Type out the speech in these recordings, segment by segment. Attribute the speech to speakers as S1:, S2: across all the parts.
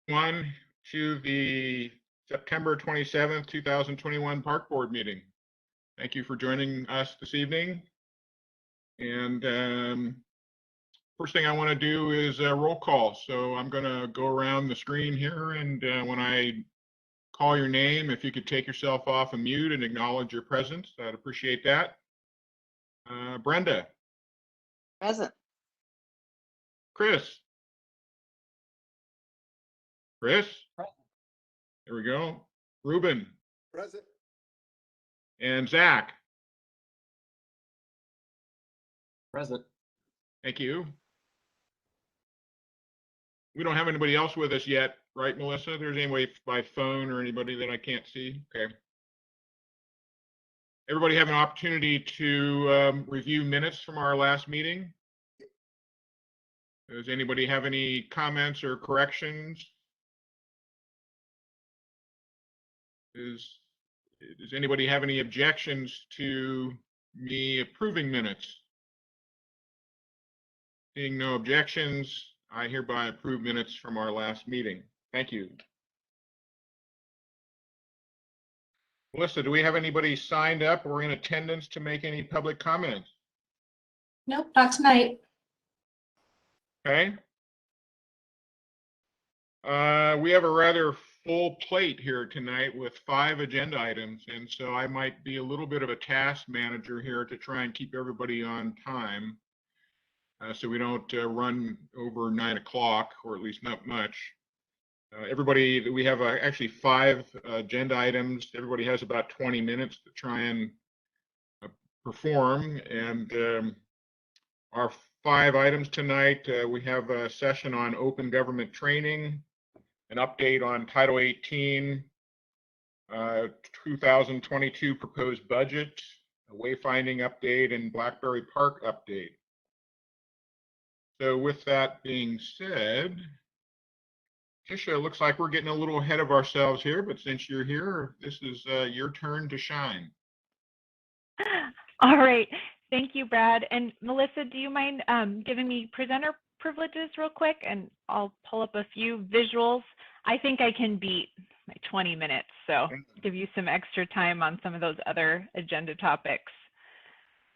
S1: One to the September 27th, 2021 Park Board meeting. Thank you for joining us this evening. And first thing I want to do is a roll call. So I'm going to go around the screen here, and when I call your name, if you could take yourself off of mute and acknowledge your presence, I'd appreciate that. Brenda.
S2: Present.
S1: Chris. Chris.
S3: Present.
S1: There we go. Ruben.
S3: Present.
S1: And Zach.
S3: Present.
S1: Thank you. We don't have anybody else with us yet, right, Melissa? There's anybody by phone or anybody that I can't see? Okay. Everybody have an opportunity to review minutes from our last meeting? Does anybody have any comments or corrections? Does anybody have any objections to me approving minutes? Seeing no objections, I hereby approve minutes from our last meeting. Thank you. Melissa, do we have anybody signed up or in attendance to make any public comments?
S4: Nope, not tonight.
S1: Okay. We have a rather full plate here tonight with 5 agenda items, and so I might be a little bit of a task manager here to try and keep everybody on time, so we don't run over 9 o'clock, or at least not much. Everybody, we have actually 5 agenda items. Everybody has about 20 minutes to try and perform, and our 5 items tonight, we have a session on open government training, an update on Title 18, 2022 proposed budget, a wayfinding update, and Blackberry Park update. So with that being said, Tisha, it looks like we're getting a little ahead of ourselves here, but since you're here, this is your turn to shine.
S5: All right. Thank you, Brad. And Melissa, do you mind giving me presenter privileges real quick, and I'll pull up a few visuals. I think I can beat my 20 minutes, so give you some extra time on some of those other agenda topics.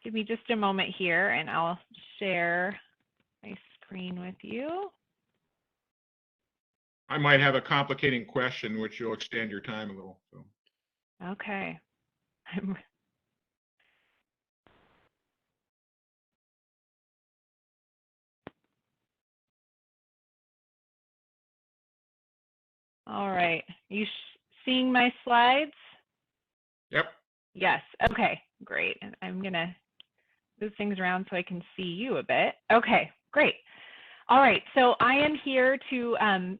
S5: Give me just a moment here, and I'll share my screen with you.
S1: I might have a complicating question, which will extend your time a little. So.
S5: Okay. All right. You seeing my slides?
S1: Yep.
S5: Yes. Okay, great. And I'm going to move things around so I can see you a bit. Okay, great. All right, so I am here to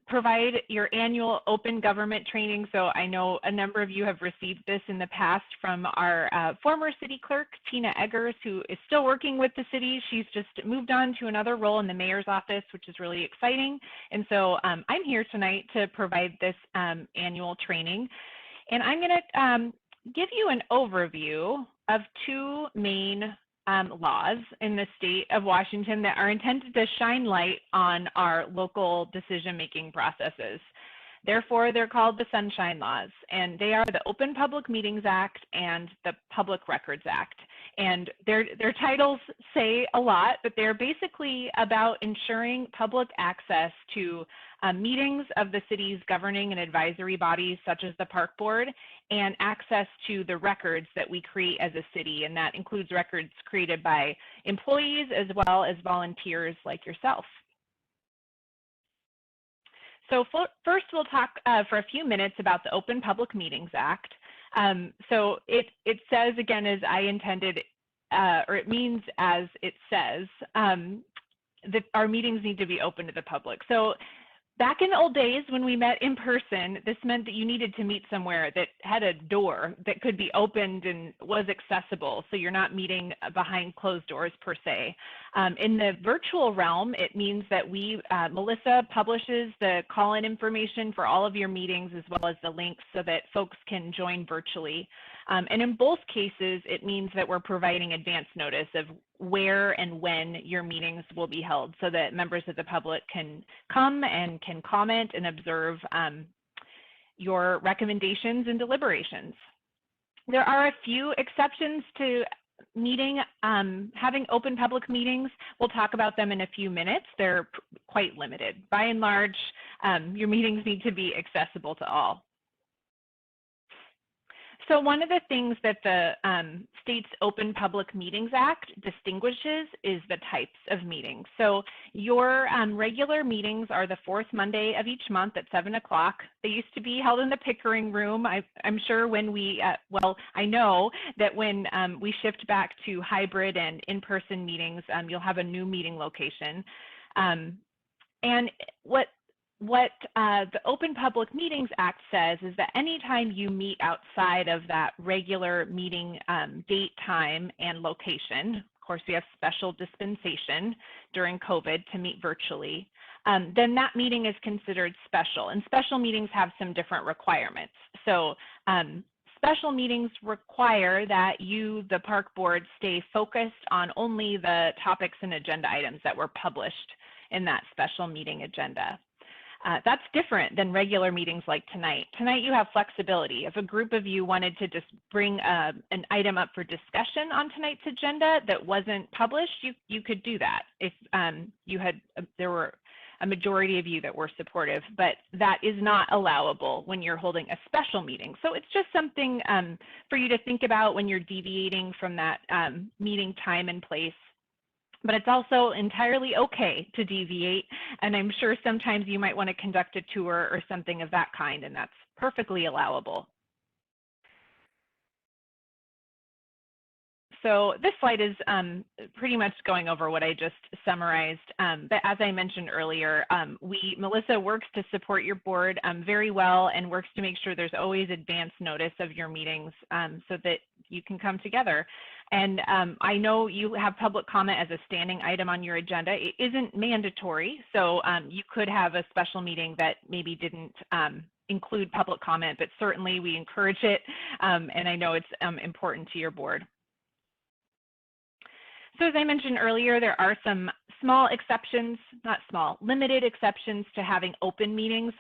S5: provide your annual open government training. So I know a number of you have received this in the past from our former city clerk, Tina Eggers, who is still working with the city. She's just moved on to another role in the mayor's office, which is really exciting. And so I'm here tonight to provide this annual training. And I'm gonna give you an overview of 2 main laws in the state of Washington that are intended to shine light on our local decision-making processes. Therefore, they're called the Sunshine Laws, and they are the Open Public Meetings Act and the Public Records Act. And their titles say a lot, but they're basically about ensuring public access to meetings of the city's governing and advisory bodies, such as the Park Board, and access to the records that we create as a city. And that includes records created by employees as well as volunteers like yourself. So first, we'll talk for a few minutes about the Open Public Meetings Act. So it says, again, as I intended, or it means as it says, that our meetings need to be open to the public. So back in the old days when we met in person, this meant that you needed to meet somewhere that had a door that could be opened and was accessible, so you're not meeting behind closed doors per se. In the virtual realm, it means that Melissa publishes the call-in information for all of your meetings as well as the links so that folks can join virtually. And in both cases, it means that we're providing advance notice of where and when your meetings will be held so that members of the public can come and can comment and observe your recommendations and deliberations. There are a few exceptions to having open public meetings. We'll talk about them in a few minutes. They're quite limited. By and large, your meetings need to be accessible to all. So one of the things that the state's Open Public Meetings Act distinguishes is the types of meetings. So your regular meetings are the fourth Monday of each month at 7 o'clock. They used to be held in the Pickering room. I'm sure when we, well, I know that when we shift back to hybrid and in-person meetings, you'll have a new meeting location. And what the Open Public Meetings Act says is that anytime you meet outside of that regular meeting date, time, and location, of course we have special dispensation during COVID to meet virtually, then that meeting is considered special. And special meetings have some different requirements. So special meetings require that you, the park board, stay focused on only the topics and agenda items that were published in that special meeting agenda. That's different than regular meetings like tonight. Tonight you have flexibility. If a group of you wanted to just bring an item up for discussion on tonight's agenda that wasn't published, you could do that if there were a majority of you that were supportive, but that is not allowable when you're holding a special meeting. So it's just something for you to think about when you're deviating from that meeting time and place. But it's also entirely okay to deviate, and I'm sure sometimes you might want to conduct a tour or something of that kind, and that's perfectly allowable. So this slide is pretty much going over what I just summarized, but as I mentioned earlier, Melissa works to support your board very well and works to make sure there's always advance notice of your meetings so that you can come together. And I know you have public comment as a standing item on your agenda. It isn't mandatory, so you could have a special meeting that maybe didn't include public comment, but certainly we encourage it, and I know it's important to your board. So as I mentioned earlier, there are some small exceptions, not small, limited exceptions to having open meetings.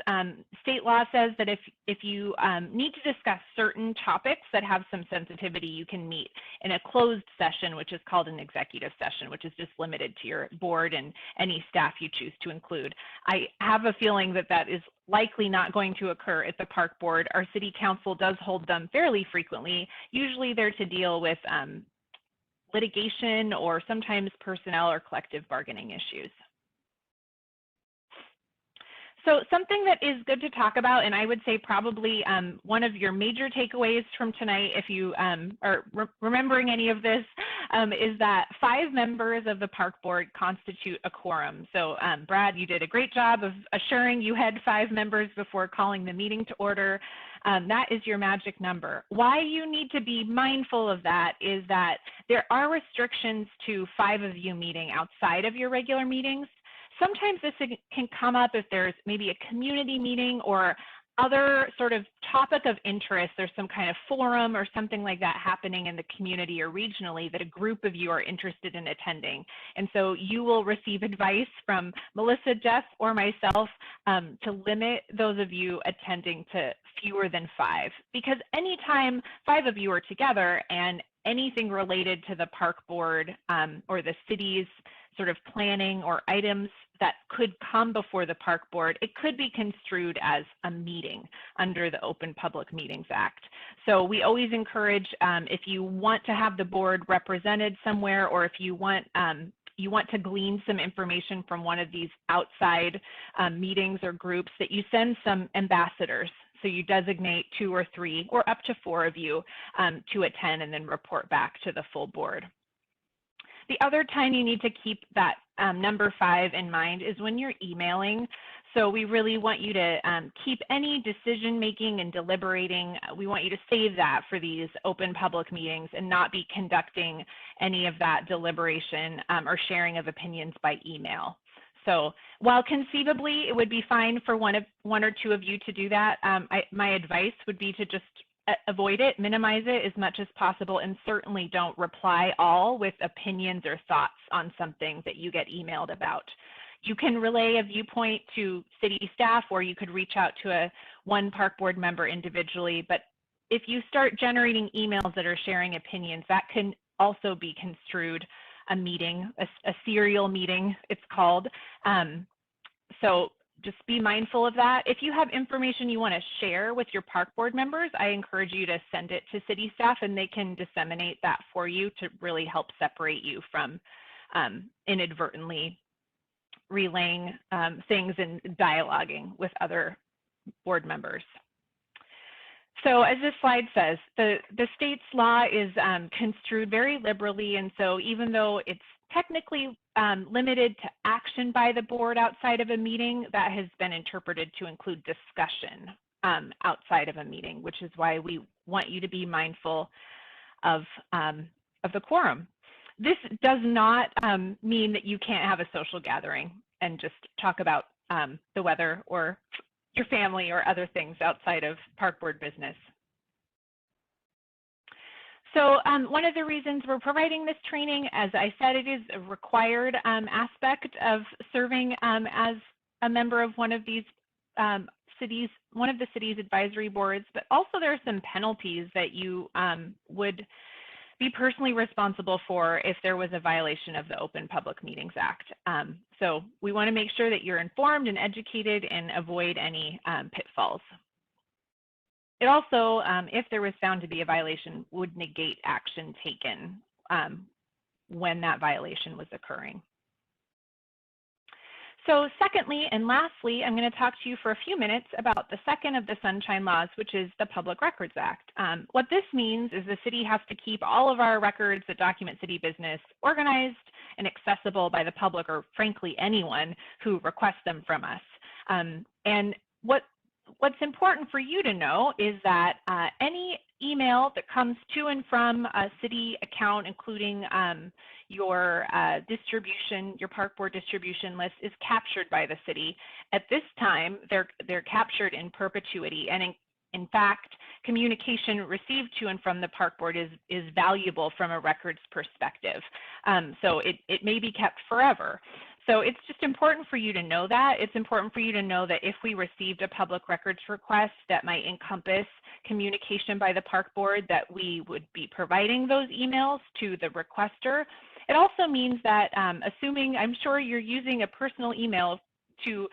S5: State law says that if you need to discuss certain topics that have some sensitivity, you can meet in a closed session, which is called an executive session, which is just limited to your board and any staff you choose to include. I have a feeling that that is likely not going to occur at the park board. Our city council does hold them fairly frequently. Usually they're to deal with litigation or sometimes personnel or collective bargaining issues. So something that is good to talk about, and I would say probably one of your major takeaways from tonight, if you are remembering any of this, is that 5 members of the park board constitute a quorum. So Brad, you did a great job of assuring you had 5 members before calling the meeting to order. That is your magic number. Why you need to be mindful of that is that there are restrictions to 5 of you meeting outside of your regular meetings. Sometimes this can come up if there's maybe a community meeting or other sort of topic of interest. There's some kind of forum or something like that happening in the community or regionally that a group of you are interested in attending. And so you will receive advice from Melissa, Jeff, or myself to limit those of you attending to fewer than 5. Because anytime 5 of you are together and anything related to the park board or the city's sort of planning or items that could come before the park board, it could be construed as a meeting under the Open Public Meetings Act. So we always encourage, if you want to have the board represented somewhere, or if you want to glean some information from one of these outside meetings or groups, that you send some ambassadors. So you designate 2 or 3 or up to 4 of you to attend and then report back to the full board. The other time you need to keep that number 5 in mind is when you're emailing. So we really want you to keep any decision making and deliberating. We want you to save that for these open public meetings and not be conducting any of that deliberation or sharing of opinions by email. So while conceivably it would be fine for one or 2 of you to do that, my advice would be to just avoid it, minimize it as much as possible, and certainly don't reply all with opinions or thoughts on something that you get emailed about. You can relay a viewpoint to city staff, or you could reach out to one park board member individually. But if you start generating emails that are sharing opinions, that can also be construed a meeting, a serial meeting, it's called. So just be mindful of that. If you have information you want to share with your park board members, I encourage you to send it to city staff, and they can disseminate that for you to really help separate you from inadvertently relaying things and dialoguing with other board members. So as this slide says, the state's law is construed very liberally, and so even though it's technically limited to action by the board outside of a meeting, that has been interpreted to include discussion outside of a meeting, which is why we want you to be mindful of the quorum. This does not mean that you can't have a social gathering and just talk about the weather or your family or other things outside of park board business. So one of the reasons we're providing this training, as I said, it is a required aspect of serving as a member of one of these one of the city's advisory boards, but also there are some penalties that you would be personally responsible for if there was a violation of the Open Public Meetings Act. So we want to make sure that you're informed and educated and avoid any pitfalls. It also, if there was found to be a violation, would negate action taken when that violation was occurring. So secondly and lastly, I'm going to talk to you for a few minutes about the second of the Sunshine Laws, which is the Public Records Act. What this means is the city has to keep all of our records that document city business organized and accessible by the public, or frankly anyone who requests them from us. And what's important for you to know is that any email that comes to and from a city account, including your distribution, your park board distribution list, is captured by the city. At this time, they're captured in perpetuity, and in fact, communication received to and from the park board is valuable from a records perspective. So it may be kept forever. So it's just important for you to know that. It's important for you to know that if we received a public records request that might encompass communication by the park board, that we would be providing those emails to the requester. It also means that, assuming, I'm sure you're using a personal email to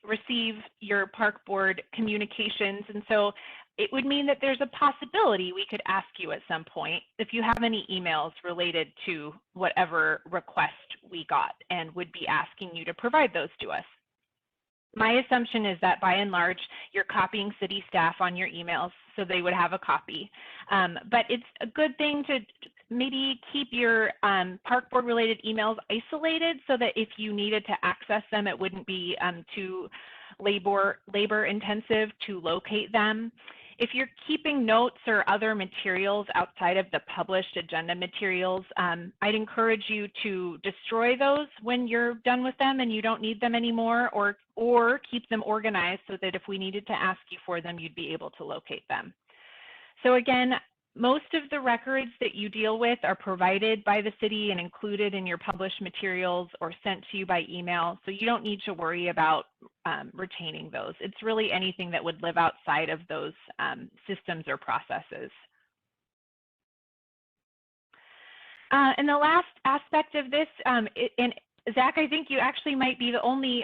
S5: receive your park board communications, and so it would mean that there's a possibility we could ask you at some point if you have any emails related to whatever request we got, and would be asking you to provide those to us. My assumption is that by and large, you're copying city staff on your emails, so they would have a copy. But it's a good thing to maybe keep your park board related emails isolated so that if you needed to access them, it wouldn't be too labor intensive to locate them. If you're keeping notes or other materials outside of the published agenda materials, I'd encourage you to destroy those when you're done with them and you don't need them anymore, or keep them organized so that if we needed to ask you for them, you'd be able to locate them. So again, most of the records that you deal with are provided by the city and included in your published materials or sent to you by email, so you don't need to worry about retaining those. It's really anything that would live outside of those systems or processes. And the last aspect of this, and Zach, I think you actually might be the only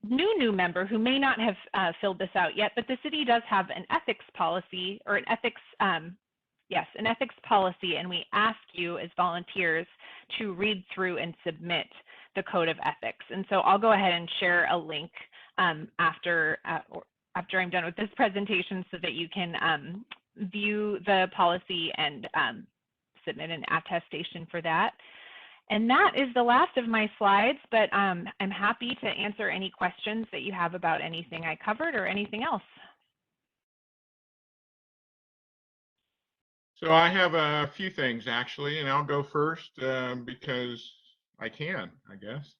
S5: new member who may not have filled this out yet, but the city does have an ethics policy, or an ethics policy, and we ask you as volunteers to read through and submit the code of ethics. And so I'll go ahead and share a link after I'm done with this presentation so that you can view the policy and submit an attestation for that. And that is the last of my slides, but I'm happy to answer any questions that you have about anything I covered or anything else.
S1: So I have a few things actually, and I'll go first because I can, I guess.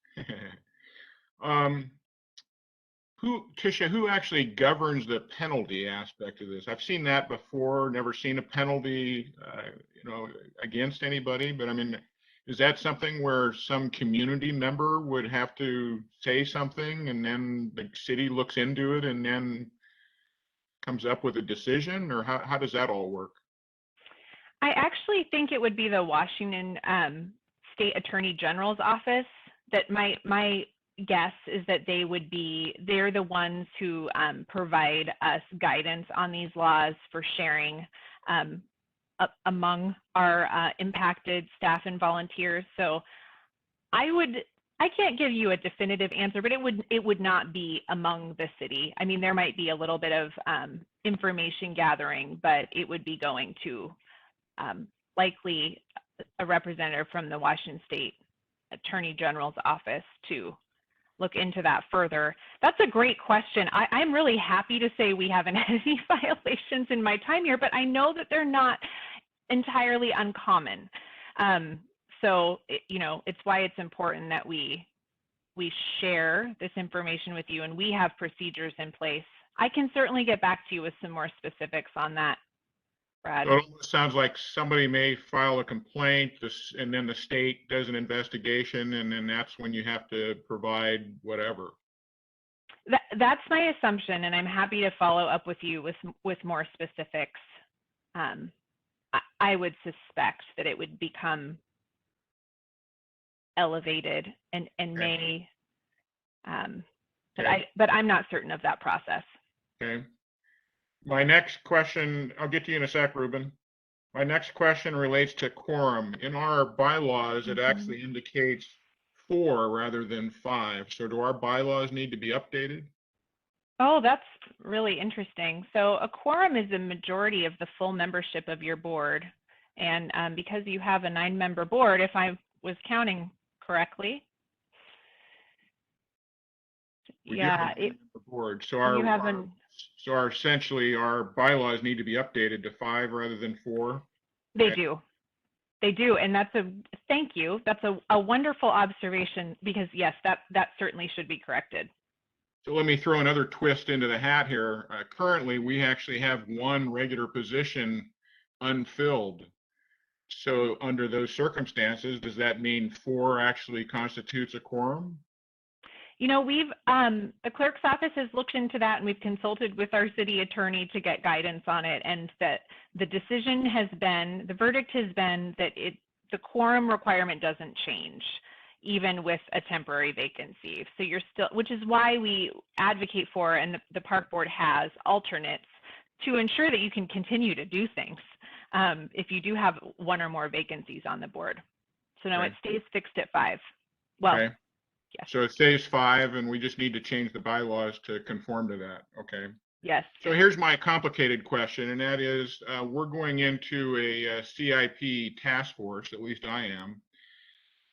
S1: Tisha, who actually governs the penalty aspect of this? I've seen that before, never seen a penalty, against anybody, but I mean, is that something where some community member would have to say something and then the city looks into it and then comes up with a decision, or how does that all work?
S5: I actually think it would be the Washington State Attorney General's office that my guess is that they're the ones who provide us guidance on these laws for sharing among our impacted staff and volunteers. So I can't give you a definitive answer, but it would not be among the city. I mean, there might be a little bit of information gathering, but it would be going to likely a representative from the Washington State Attorney General's office to look into that further. That's a great question. I'm really happy to say we haven't had any violations in my time here, but I know that they're not entirely uncommon. So, it's why it's important that we share this information with you and we have procedures in place. I can certainly get back to you with some more specifics on that, Brad.
S1: So it almost sounds like somebody may file a complaint, and then the state does an investigation, and then that's when you have to provide whatever.
S5: That's my assumption, and I'm happy to follow up with you with more specifics. I would suspect that it would become elevated and may, but I'm not certain of that process.
S1: Okay. My next question, I'll get to you in a sec, Ruben. My next question relates to quorum. In our bylaws, it actually indicates 4 rather than 5. So do our bylaws need to be updated?
S5: Oh, that's really interesting. So a quorum is a majority of the full membership of your board. And because you have a 9-member board, if I was counting correctly. Yeah,
S1: board. So essentially our bylaws need to be updated to 5 rather than 4.
S5: They do, and thank you. That's a wonderful observation, because yes, that certainly should be corrected.
S1: So let me throw another twist into the hat here. Currently, we actually have 1 regular position unfilled. So under those circumstances, does that mean 4 actually constitutes a quorum?
S5: We've the clerk's office has looked into that, and we've consulted with our city attorney to get guidance on it, and that the verdict has been that the quorum requirement doesn't change, even with a temporary vacancy. So you're still, which is why we advocate for, and the park board has alternates to ensure that you can continue to do things if you do have 1 or more vacancies on the board. So no,
S1: Okay.
S5: It stays fixed at 5. Well.
S1: Okay.
S5: Yes.
S1: So it stays 5, and we just need to change the bylaws to conform to that. Okay.
S5: Yes.
S1: So here's my complicated question, and that is, we're going into a CIP task force, at least I am,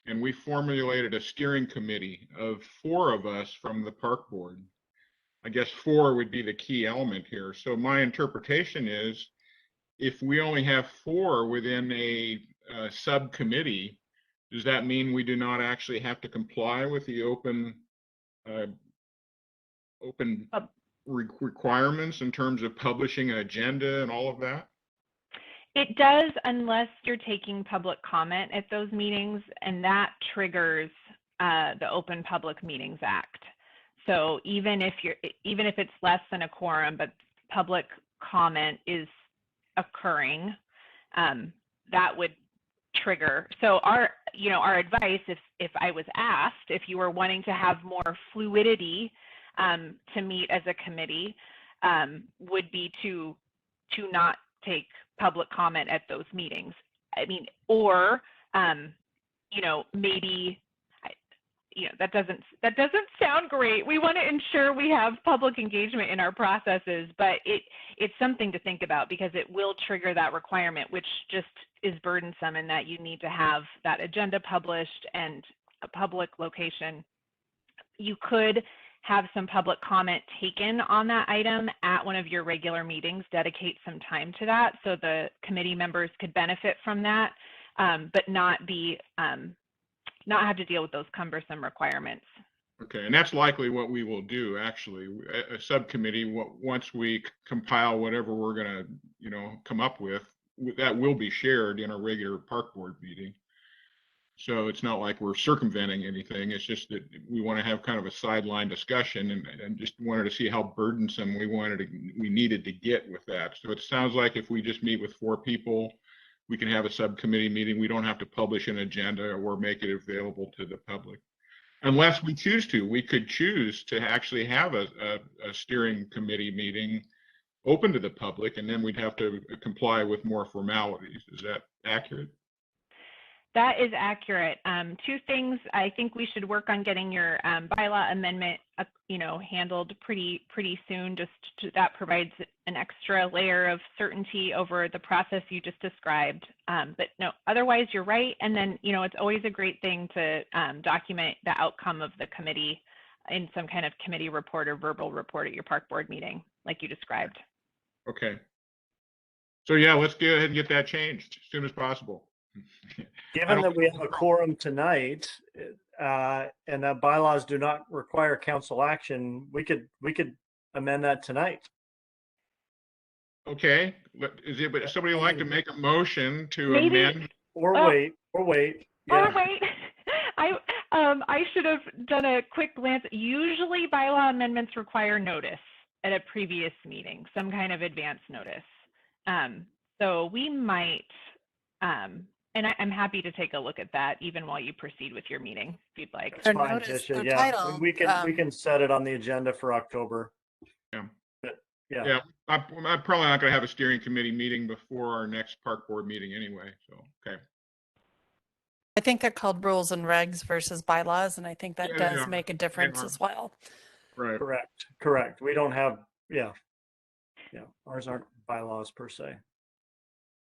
S1: and we formulated a steering committee of 4 of us from the park board. I guess 4 would be the key element here. So my interpretation is, if we only have 4 within a subcommittee, does that mean we do not actually have to comply with the open requirements in terms of publishing an agenda and all of that?
S5: It does, unless you're taking public comment at those meetings, and that triggers the Open Public Meetings Act. So even if it's less than a quorum, but public comment is occurring, that would trigger. So our advice, if I was asked, if you were wanting to have more fluidity to meet as a committee, would be to not take public comment at those meetings. I mean, or maybe that doesn't sound great. We want to ensure we have public engagement in our processes, but it's something to think about, because it will trigger that requirement, which just is burdensome in that you need to have that agenda published and a public location. You could have some public comment taken on that item at one of your regular meetings, dedicate some time to that so the committee members could benefit from that, but not have to deal with those cumbersome requirements.
S1: Okay, and that's likely what we will do, actually. A subcommittee, once we compile whatever we're gonna, come up with, that will be shared in a regular park board meeting. So it's not like we're circumventing anything. It's just that we want to have kind of a sideline discussion and just wanted to see how burdensome we needed to get with that. So it sounds like if we just meet with 4 people, we can have a subcommittee meeting. We don't have to publish an agenda or make it available to the public. Unless we choose to, we could choose to actually have a steering committee meeting open to the public, and then we'd have to comply with more formalities. Is that accurate?
S5: That is accurate. 2 things. I think we should work on getting your bylaw amendment, handled pretty soon. That provides an extra layer of certainty over the process you just described. But no, otherwise you're right. And then it's always a great thing to document the outcome of the committee in some kind of committee report or verbal report at your park board meeting, like you described.
S1: Okay. So yeah, let's go ahead and get that changed as soon as possible.
S6: Given that we have a quorum tonight, and that bylaws do not require council action, we could amend that tonight.
S1: Okay, but somebody would like to make a motion to amend?
S6: Or wait.
S5: Yeah. Or wait. I should have done a quick glance. Usually bylaw amendments require notice at a previous meeting, some kind of advance notice. So we might, and I'm happy to take a look at that even while you proceed with your meeting, if you'd like.
S6: That's fine, Tisha. Yeah, we can set it on the agenda for October.
S1: Yeah.
S6: But,
S1: yeah. I'm probably not going to have a steering committee meeting before our next park board meeting anyway. So, okay.
S7: I think they're called rules and regs versus bylaws, and I think that does make a difference as well.
S1: Right.
S6: Correct. We don't have, yeah. Ours aren't bylaws per se.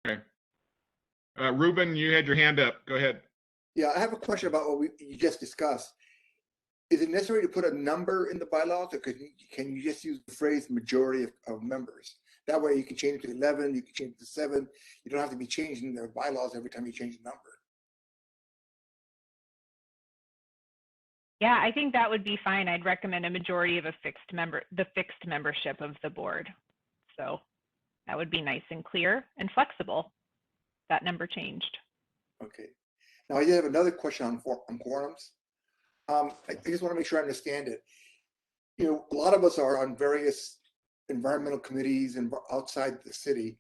S1: Okay. Ruben, you had your hand up. Go ahead.
S8: Yeah, I have a question about what you just discussed. Is it necessary to put a number in the bylaws, or can you just use the phrase majority of members? That way you can change it to 11, you can change it to 7. You don't have to be changing the bylaws every time you change the number.
S5: Yeah, I think that would be fine. I'd recommend a majority of the fixed membership of the board. So that would be nice and clear and flexible. That number changed.
S8: Okay. Now I did have another question on quorums. I just want to make sure I understand it. A lot of us are on various environmental committees and outside the city.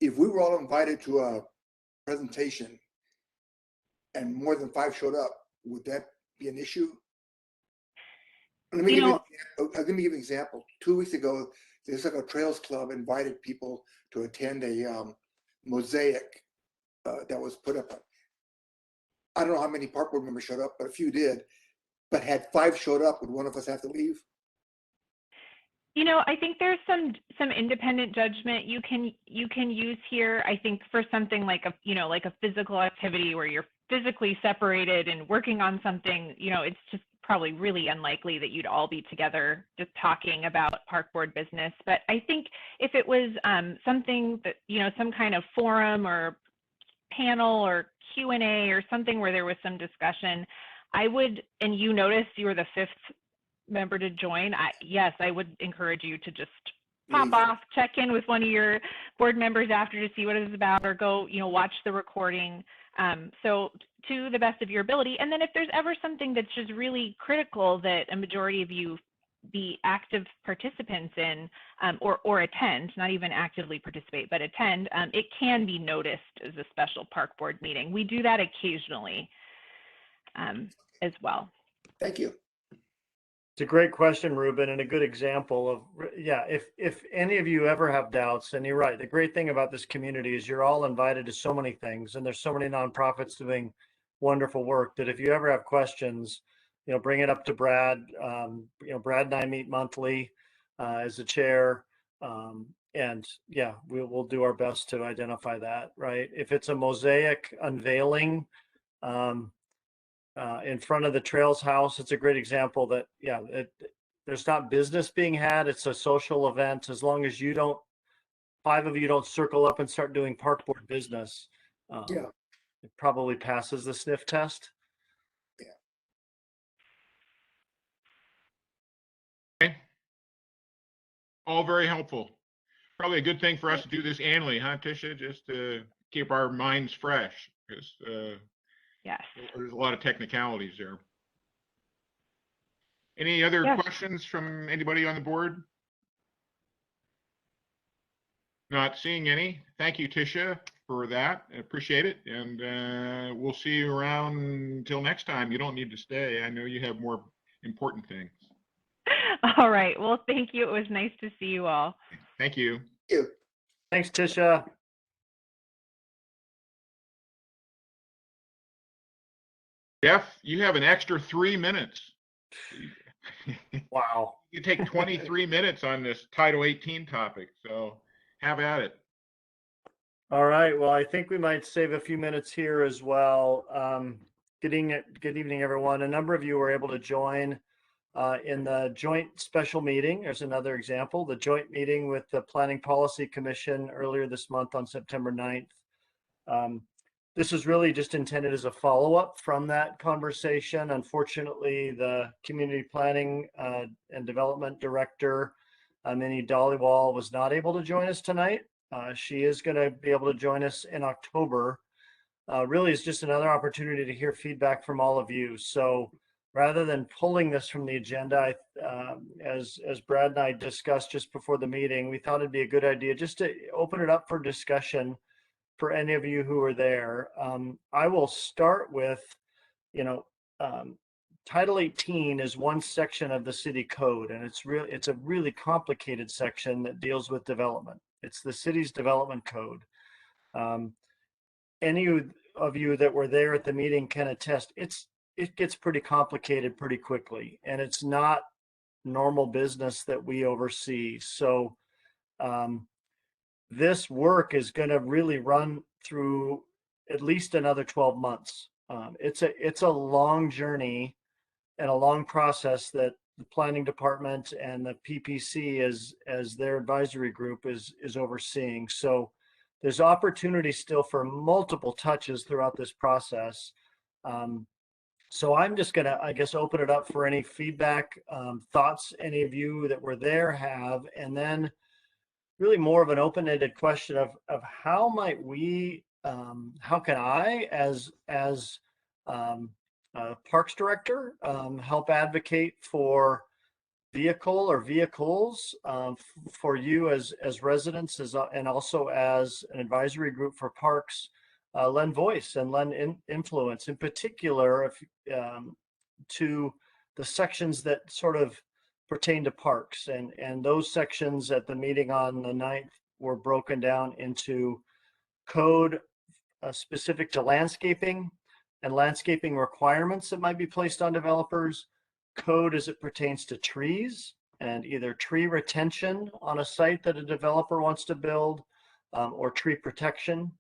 S8: If we were all invited to a presentation and more than 5 showed up, would that be an issue? Let me give you an example. 2 weeks ago, the Issaquah Trails Club invited people to attend a mosaic that was put up. I don't know how many park board members showed up, but a few did. But had 5 showed up, would one of us have to leave?
S5: I think there's some independent judgment you can use here. I think for something like a physical activity where you're physically separated and working on something, it's just probably really unlikely that you'd all be together just talking about park board business. But I think if it was something that, some kind of forum or panel or Q&A or something where there was some discussion, I would, and you noticed you were the 5th member to join, yes, I would encourage you to just pop off, check in with one of your board members after to see what it's about, or go, watch the recording. So to the best of your ability. And then if there's ever something that's just really critical that a majority of you be active participants in, or attend, not even actively participate, but attend, it can be noticed as a special park board meeting. We do that occasionally as well.
S8: Thank you.
S6: It's a great question, Ruben, and a good example of, if any of you ever have doubts, and you're right, the great thing about this community is you're all invited to so many things, and there's so many nonprofits doing wonderful work that if you ever have questions, bring it up to Brad. Brad and I meet monthly as the chair, and we'll do our best to identify that, right? If it's a mosaic unveiling, in front of the Trails House, it's a great example that, there's not business being had. It's a social event. As long as 5 of you don't circle up and start doing park board business, it probably passes the sniff test.
S1: all very helpful. Probably a good thing for us to do this annually, huh, Tisha? Just to keep our minds fresh, because
S5: Yes.
S1: there's a lot of technicalities there. Any other
S5: Yes.
S1: questions from anybody on the board? Not seeing any. Thank you, Tisha, for that. I appreciate it. And we'll see you around until next time. You don't need to stay. I know you have more important things.
S5: All right. Well, thank you. It was nice to see you all.
S1: Thank you.
S8: Thank you.
S6: Thanks, Tisha.
S1: Jeff, you have an extra 3 minutes.
S6: Wow.
S1: You take 23 minutes on this Title 18 topic, so have at it.
S6: All right. Well, I think we might save a few minutes here as well. Good evening, everyone. A number of you were able to join in the joint special meeting. There's another example, the joint meeting with the Planning Policy Commission earlier this month on September 9th. This is really just intended as a follow-up from that conversation. Unfortunately, the Community Planning and Development Director, Minnie Dollywall, was not able to join us tonight. She is going to be able to join us in October. Really, it's just another opportunity to hear feedback from all of you. So rather than pulling this from the agenda, as Brad and I discussed just before the meeting, we thought it'd be a good idea just to open it up for discussion for any of you who are there. I will start with, Title 18 is one section of the city code, and it's a really complicated section that deals with development. It's the city's development code. Any of you that were there at the meeting can attest, it gets pretty complicated pretty quickly, and it's not normal business that we oversee. So this work is going to really run through at least another 12 months. It's a long journey and a long process that the planning department and the PPC as their advisory group is overseeing. So there's opportunity still for multiple touches throughout this process. So I'm just going to, I guess, open it up for any feedback, thoughts any of you that were there have, and then really more of an open-ended question of how might we, how can I, as Parks Director, help advocate for vehicle or vehicles for you as residents, and also as an advisory group for parks, lend voice and lend influence, in particular to the sections that sort of pertain to parks, and those sections at the meeting on the 9th were broken down into code specific to landscaping and landscaping requirements that might be placed on developers, code as it pertains to trees and either tree retention on a site that a developer wants to build, or tree protection,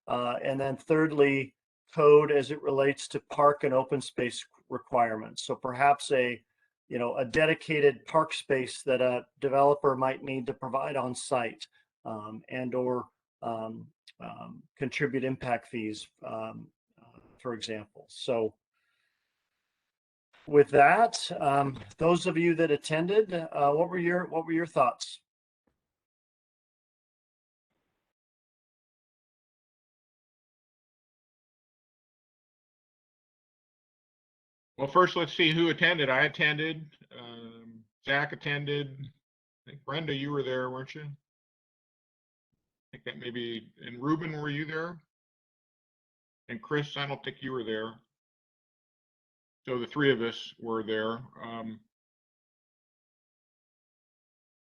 S6: and then thirdly, code as it relates to park and open space requirements. So perhaps a dedicated park space that a developer might need to provide on site, and or contribute impact fees, for example. So with that, those of you that attended, what were your thoughts?
S1: Well, first, let's see who attended. I attended. Zach attended. I think Brenda, you were there, weren't you? I think that maybe. And Ruben, were you there? And Chris, I don't think you were there. So the three of us were there.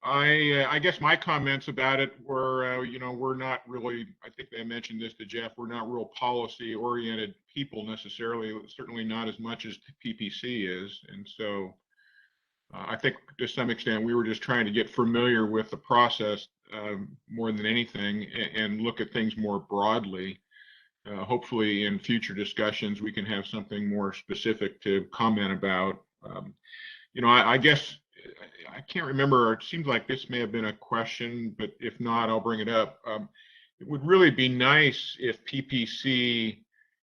S1: I guess my comments about it were, we're not really, I think I mentioned this to Jeff, we're not real policy oriented people necessarily, certainly not as much as PPC is. And so I think to some extent we were just trying to get familiar with the process more than anything, and look at things more broadly. Hopefully in future discussions we can have something more specific to comment about. I guess I can't remember, it seems like this may have been a question, but if not, I'll bring it up. It would really be nice if PPC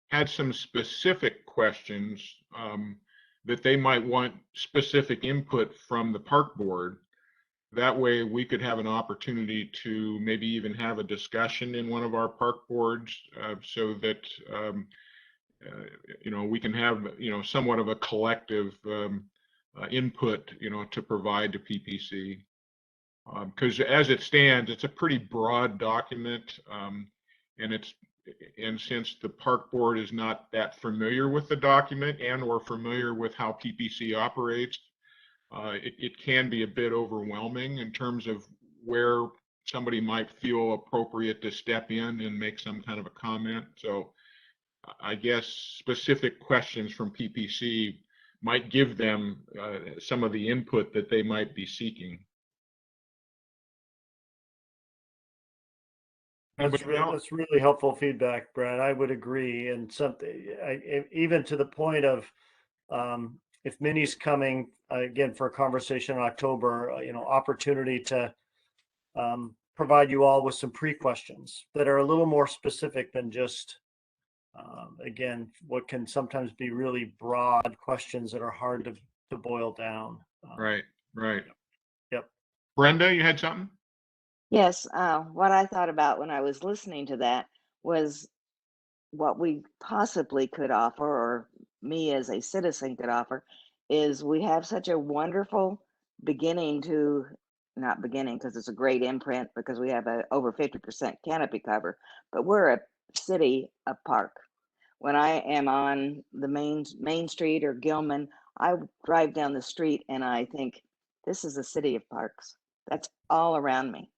S1: had some specific questions that they might want specific input from the park board. that way we could have an opportunity to maybe even have a discussion in one of our park boards, so that we can have somewhat of a collective input to provide to PPC, because as it stands, it's a pretty broad document, and since the park board is not that familiar with the document and or familiar with how PPC operates, it can be a bit overwhelming in terms of where somebody might feel appropriate to step in and make some kind of a comment. So I guess specific questions from PPC might give them some of the input that they might be seeking.
S6: That's really helpful feedback, Brad. I would agree. And even to the point of, if Minnie's coming again for a conversation in October, opportunity to provide you all with some pre-questions that are a little more specific than just, again, what can sometimes be really broad questions that are hard to boil down.
S1: Right.
S6: Yep.
S1: Brenda, you had something?
S2: Yes, what I thought about when I was listening to that was what we possibly could offer, or me as a citizen could offer, is we have such a wonderful beginning to, not beginning because it's a great imprint because we have a over 50% canopy cover, but we're a city of park. When I am on the main street or Gilman, I drive down the street and I think, this is a city of parks. That's all around me.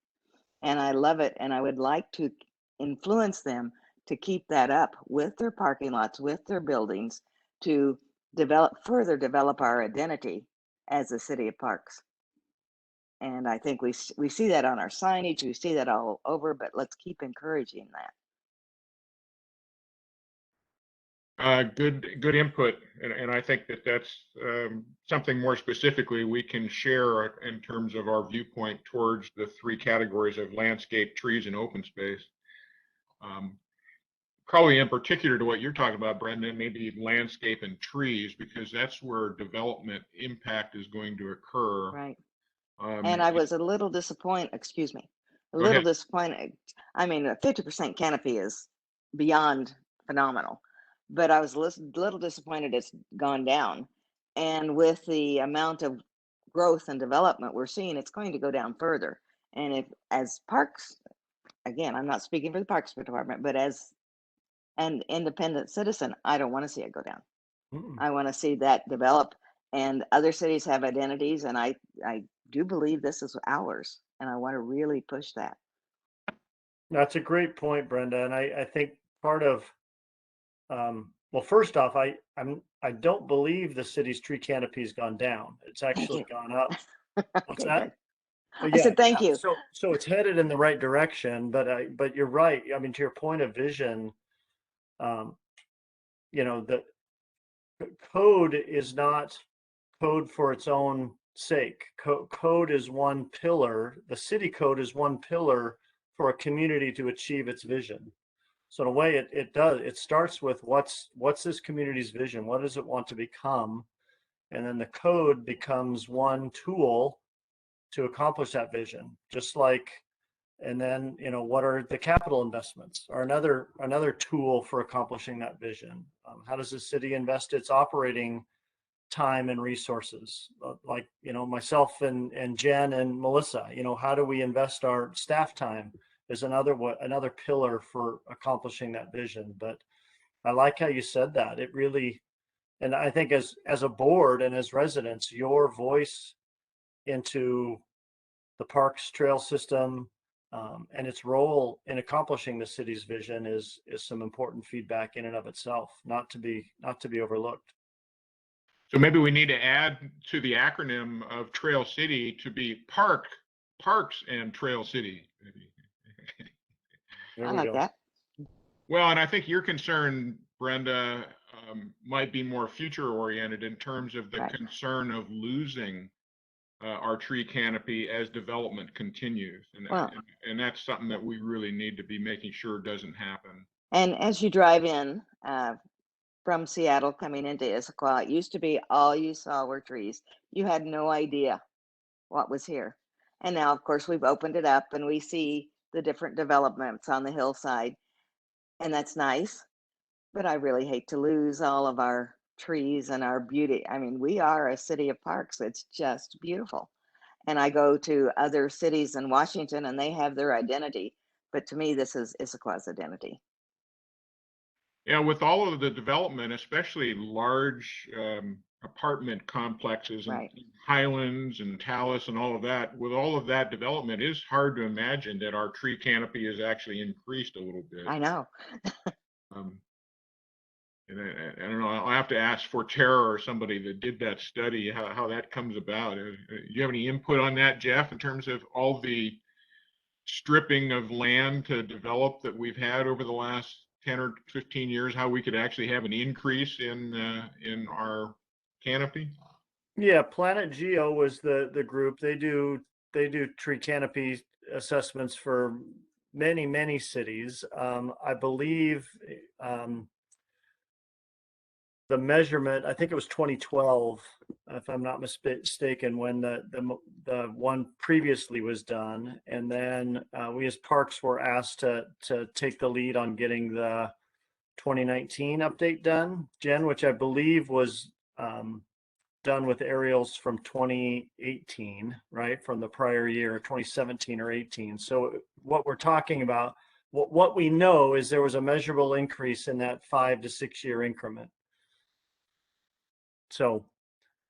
S2: And I love it. And I would like to influence them to keep that up with their parking lots, with their buildings, to further develop our identity as a city of parks. And I think we see that on our signage, we see that all over, but let's keep encouraging that.
S1: Good input, and I think that's something more specifically we can share in terms of our viewpoint towards the three categories of landscape, trees, and open space. Probably in particular to what you're talking about, Brendan, maybe landscape and trees, because that's where development impact is going to occur.
S2: Right. And I was a little disappointed, disappointed. I mean, a 50% canopy is beyond phenomenal, but I was a little disappointed it's gone down. And with the amount of growth and development we're seeing, it's going to go down further. And if, as parks, again, I'm not speaking for the Parks Department, but as an independent citizen, I don't want to see it go down. I want to see that develop, and other cities have identities, and I do believe this is ours, and I want to really push that.
S6: That's a great point, Brenda. And I think part of, well, first off, I don't believe the city's tree canopy has gone down. It's actually gone up. What's that?
S2: Yeah, I said thank you.
S6: So it's headed in the right direction, but you're right. I mean, to your point of vision, the code is not code for its own sake. Code is one pillar. The city code is one pillar for a community to achieve its vision. So in a way, it starts with what's this community's vision? What does it want to become? And then the code becomes one tool to accomplish that vision. Just like, and then what are the capital investments? Are another tool for accomplishing that vision. How does the city invest its operating time and resources? Like myself and Jen and Melissa. How do we invest our staff time? Is another pillar for accomplishing that vision. But I like how you said that. It really, and I think as a board and as residents, your voice into the parks trail system and its role in accomplishing the city's vision is some important feedback in and of itself, not to be overlooked.
S1: So maybe we need to add to the acronym of Trail City to be Parks and Trail City.
S2: I like that.
S1: Well, and I think your concern, Brenda, might be more future oriented in terms of the concern of losing our tree canopy as development continues. And that's something that we really need to be making sure doesn't happen.
S2: And as you drive in from Seattle coming into Issaquah, it used to be all you saw were trees. You had no idea what was here. And now, of course, we've opened it up and we see the different developments on the hillside. And that's nice. But I really hate to lose all of our trees and our beauty. I mean, we are a city of parks. It's just beautiful. And I go to other cities in Washington and they have their identity. But to me, this is Issaquah's identity.
S1: Yeah, with all of the development, especially large apartment complexes and
S2: Right.
S1: Highlands and Talus and all of that, with all of that development, it's hard to imagine that our tree canopy has actually increased a little bit.
S2: I know.
S1: And I don't know, I'll have to ask for Terra or somebody that did that study, how that comes about. Do you have any input on that, Jeff, in terms of all the stripping of land to develop that we've had over the last 10 or 15 years, how we could actually have an increase in our canopy?
S6: Yeah, Planet Geo was the group. They do tree canopy assessments for many cities. I believe the measurement, I think it was 2012, if I'm not mistaken, when the one previously was done. And then we as parks were asked to take the lead on getting the 2019 update done, Jen, which I believe was done with aerials from 2018, right? From the prior year, 2017 or 18. So what we're talking about, what we know is there was a measurable increase in that 5 to 6 year increment. So,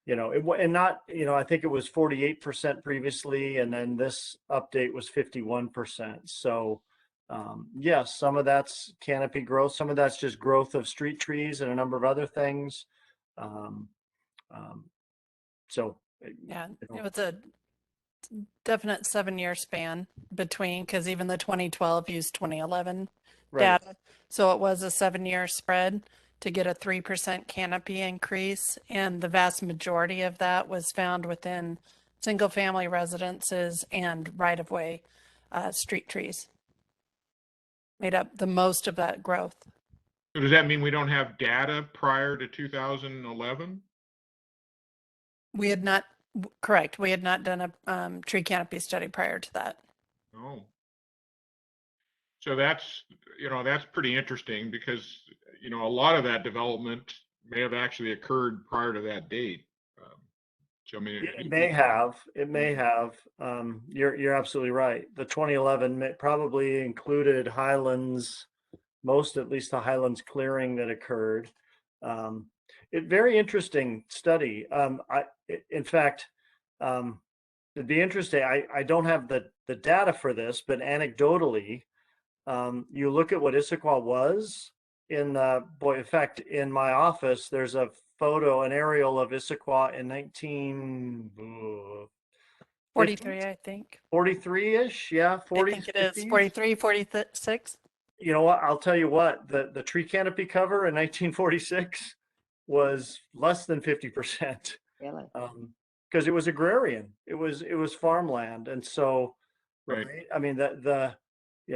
S6: and not, I think it was 48% previously, and then this update was 51%. So, yes, some of that's canopy growth, some of that's just growth of street trees and a number of other things. So,
S7: yeah, it was a definite 7-year span between, because even the 2012 used 2011
S6: right.
S7: data. So it was a 7-year spread to get a 3% canopy increase. And the vast majority of that was found within single family residences and right of way street trees. Made up the most of that growth.
S1: So does that mean we don't have data prior to 2011?
S7: We had not, correct, we had not done a tree canopy study prior to that.
S1: Oh. So that's pretty interesting because, a lot of that development may have actually occurred prior to that date. So I mean,
S6: It may have. You're absolutely right. The 2011 probably included Highlands, at least the Highlands clearing that occurred. Very interesting study. In fact, it'd be interesting. I don't have the data for this, but anecdotally, you look at what Issaquah was in fact, in my office, there's a photo, an aerial of Issaquah in
S7: 1943, I think.
S6: 43-ish, yeah, 40.
S7: I think it is 43, 46.
S6: You know what? I'll tell you what. The tree canopy cover in 1946 was less than 50%.
S2: Really?
S6: Because it was agrarian. It was farmland, and so right. I mean the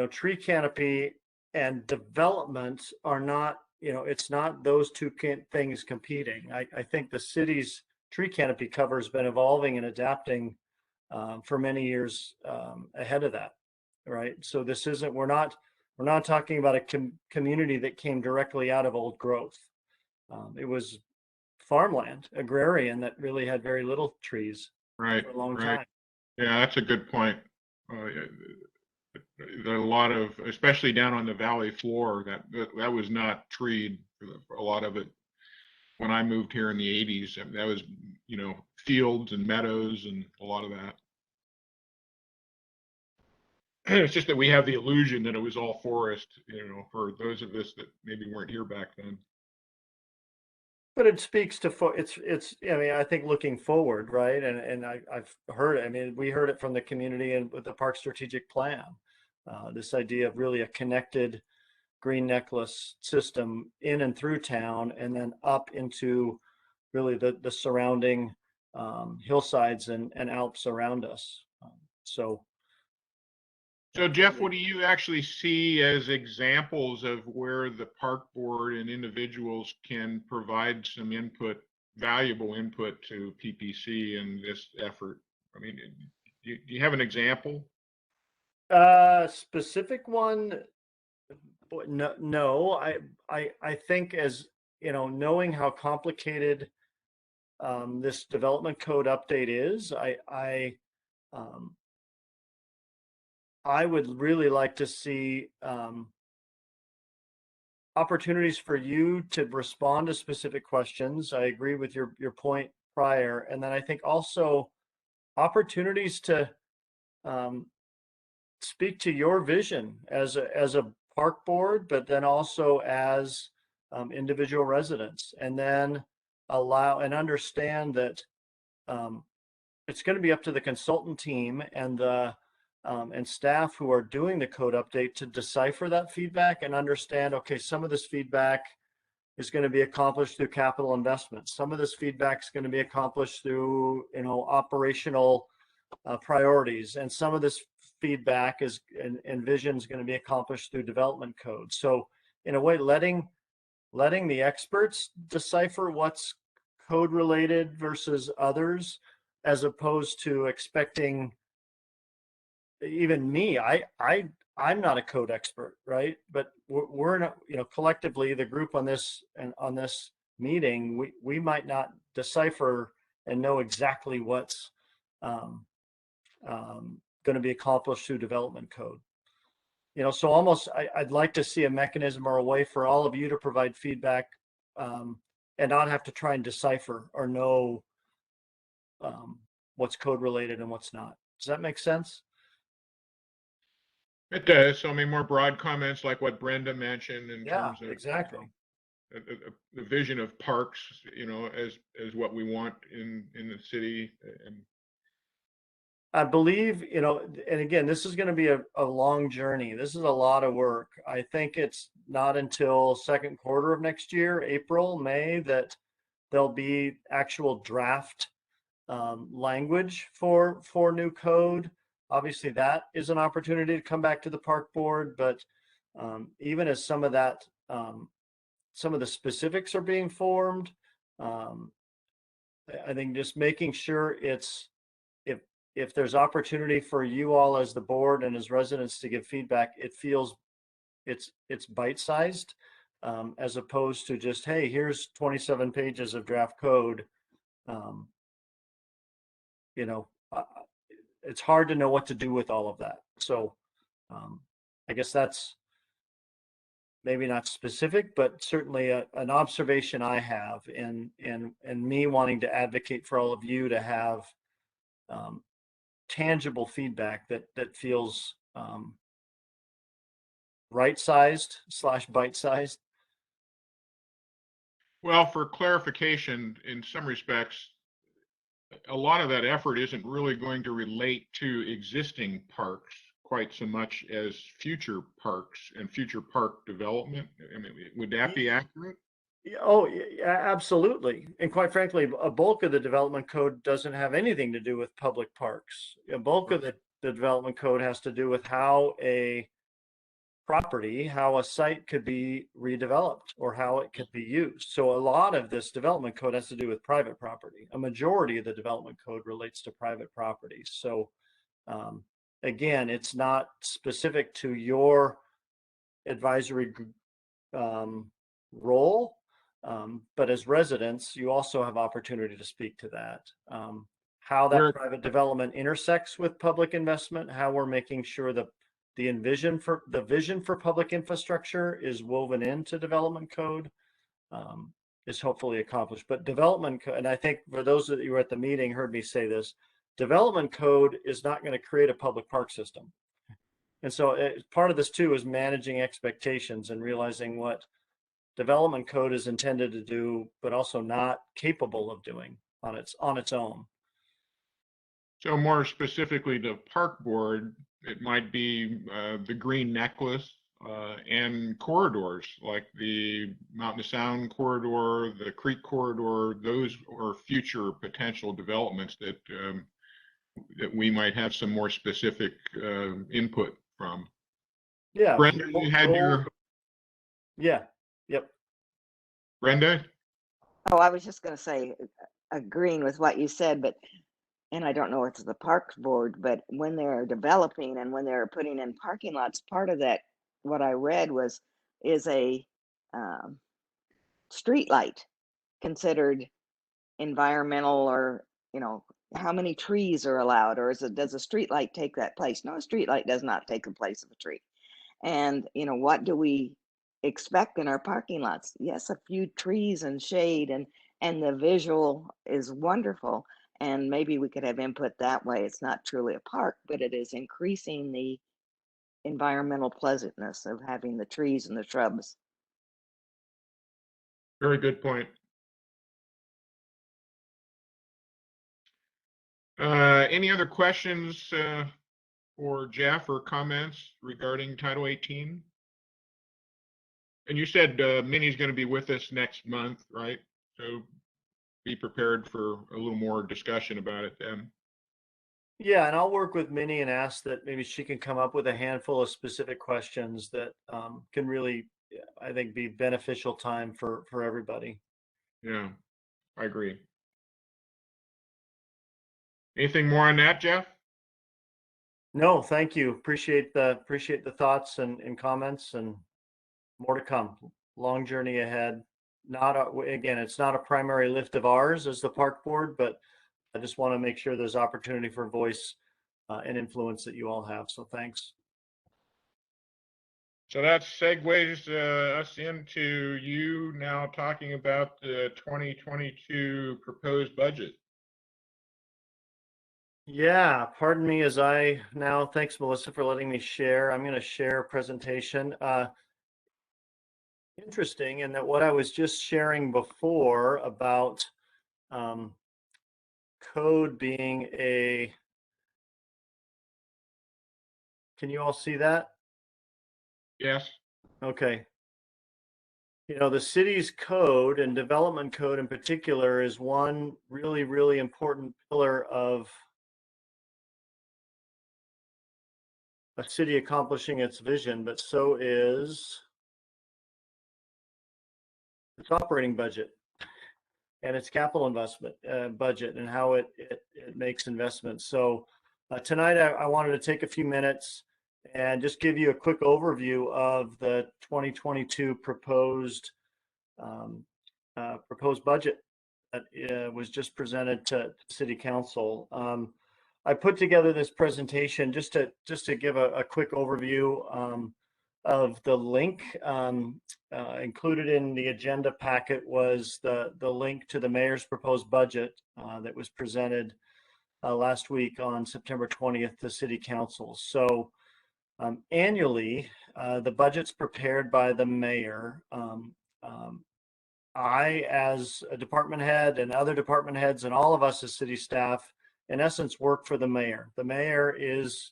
S6: tree canopy and development are not, it's not those two things competing. I think the city's tree canopy cover has been evolving and adapting for many years ahead of that, right? So this isn't, we're not talking about a community that came directly out of old growth. It was farmland, agrarian, that really had very little trees
S1: right,
S6: for a long
S1: right.
S6: time.
S1: Yeah, that's a good point. There are a lot of, especially down on the valley floor, that was not treed. A lot of it when I moved here in the 80s, that was, fields and meadows and a lot of that. It's just that we have the illusion that it was all forest, for those of us that maybe weren't here back then.
S6: But it speaks to I mean, I think looking forward, right? And I've heard it. I mean, we heard it from the community and with the park strategic plan. This idea of really a connected green necklace system in and through town, and then up into really the surrounding hillsides and Alps around us. So
S1: Jeff, what do you actually see as examples of where the park board and individuals can provide some input, valuable input to PPC in this effort? I mean, Do you have an example?
S6: Specific one, no. I think, as you know, knowing how complicated this development code update is, I would really like to see opportunities for you to respond to specific questions. I agree with your point prior, and then I think also opportunities to speak to your vision as a park board, but then also as individual residents, and then allow and understand that it's going to be up to the consultant team and the and staff who are doing the code update to decipher that feedback and understand, okay, some of this feedback is going to be accomplished through capital investments. Some of this feedback is going to be accomplished through, you know, operational priorities, and some of this feedback is and vision is going to be accomplished through development code. So in a way, letting the experts decipher what's code related versus others, as opposed to expecting even me. I'm not a code expert, right? But we're not, you know, collectively the group on this and on this meeting, we might not decipher and know exactly what's going to be accomplished through development code. You know, so almost I'd like to see a mechanism or a way for all of you to provide feedback and not have to try and decipher or know what's code related and what's not. Does that make sense?
S1: It does. So I mean, more broad comments like what Brenda mentioned in
S6: Yeah,
S1: terms of
S6: exactly.
S1: the vision of parks, you know, as what we want in the city. And
S6: I believe, you know, and again, this is going to be a long journey. This is a lot of work. I think it's not until second quarter of next year, April, May, that there'll be actual draft language for new code. Obviously, that is an opportunity to come back to the park board, but even as some of that, some of the specifics are being formed, I think just making sure it's, if there's opportunity for you all as the board and as residents to give feedback, it feels it's bite-sized, as opposed to just, hey, here's 27 pages of draft code. You know, it's hard to know what to do with all of that. So I guess that's maybe not specific, but certainly an observation I have, and me wanting to advocate for all of you to have tangible feedback that feels right-sized / bite-sized.
S1: well, for clarification, in some respects, a lot of that effort isn't really going to relate to existing parks quite so much as future parks and future park development. I mean, would that be accurate?
S6: Oh, yeah, absolutely. And quite frankly, a bulk of the development code doesn't have anything to do with public parks. A bulk of the development code has to do with how a property, how a site could be redeveloped or how it could be used. So a lot of this development code has to do with private property. A majority of the development code relates to private properties. So again, it's not specific to your advisory role, but as residents, you also have opportunity to speak to that. How that private development intersects with public investment, how we're making sure that the vision for public infrastructure is woven into development code is hopefully accomplished. But development code, and I think for those that you were at the meeting heard me say this, development code is not going to create a public park system. And so part of this too is managing expectations and realizing what development code is intended to do, but also not capable of doing on its own.
S1: So more specifically to park board, it might be the green necklace and corridors like the Mountain to Sound corridor, the Creek corridor. Those are future potential developments that that we might have some more specific input from.
S6: Yeah.
S1: Brenda, you had your.
S6: Yeah. Yep.
S1: Brenda?
S2: Oh, I was just going to say, agreeing with what you said, but and I don't know if it's the parks board, but when they're developing and when they're putting in parking lots, part of that, what I read is a street light considered environmental, or, you know, how many trees are allowed, or does a street light take that place? No, a street light does not take the place of a tree. And, you know, what do we expect in our parking lots? Yes, a few trees and shade, and the visual is wonderful. And maybe we could have input that way. It's not truly a park, but it is increasing the environmental pleasantness of having the trees and the shrubs.
S1: Very good point. Any other questions for Jeff or comments regarding Title 18? And you said Minnie's going to be with us next month, right? So be prepared for a little more discussion about it then.
S6: Yeah, and I'll work with Minnie and ask that maybe she can come up with a handful of specific questions that can really, I think, be beneficial time for everybody.
S1: Yeah, I agree. Anything more on that, Jeff?
S6: No, thank you. Appreciate the thoughts and comments, and more to come. Long journey ahead. Again, it's not a primary lift of ours as the park board, but I just want to make sure there's opportunity for voice and influence that you all have. So thanks.
S1: So that segues us into you now talking about the 2022 proposed budget.
S6: Yeah, pardon me as I now, thanks Melissa for letting me share. I'm going to share a presentation. Interesting in that what I was just sharing before about code being can you all see that?
S1: Yes.
S6: Okay. You know, the city's code and development code in particular is one really, really important pillar of a city accomplishing its vision, but so is its operating budget and its capital investment budget and how it makes investments. So tonight I wanted to take a few minutes and just give you a quick overview of the 2022 proposed budget that was just presented to City Council. I put together this presentation just to give a quick overview of the link. Included in the agenda packet was the link to the mayor's proposed budget that was presented last week on September 20th to City Council. So annually, the budget's prepared by the mayor. I, as a department head, and other department heads, and all of us as city staff, in essence, work for the mayor. The mayor is,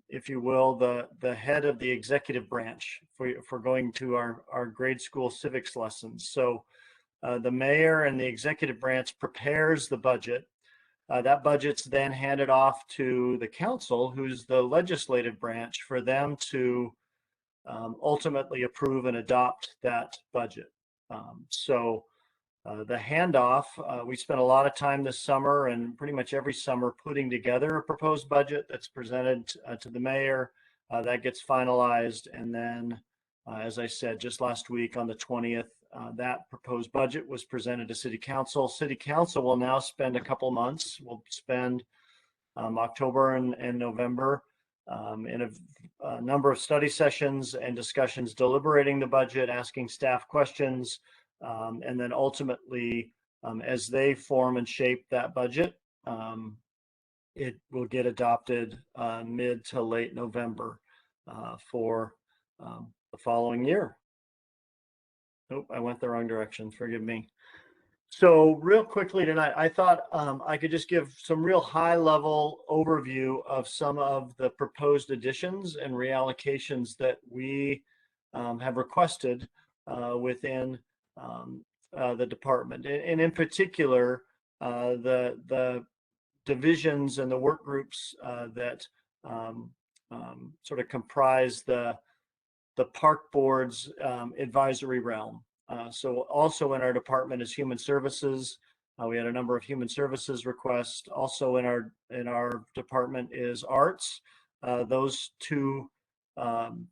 S6: if you will, the head of the executive branch for going to our grade school civics lessons. So the mayor and the executive branch prepares the budget. That budget's then handed off to the council, who's the legislative branch, for them to ultimately approve and adopt that budget. So the handoff, we spent a lot of time this summer and pretty much every summer putting together a proposed budget that's presented to the mayor. That gets finalized, and then, as I said, just last week on the 20th, that proposed budget was presented to City Council. City Council will now spend a couple months. We'll spend October and November in a number of study sessions and discussions, deliberating the budget, asking staff questions, and then ultimately, as they form and shape that budget, it will get adopted mid to late November for the following year. Nope, I went the wrong direction. Forgive me. So real quickly tonight, I thought I could just give some real high-level overview of some of the proposed additions and reallocations that we have requested within the department, and in particular, the divisions and the work groups that sort of comprise the park board's advisory realm. So also in our department is human services, We had a number of human services requests. Also in our department is arts. Those two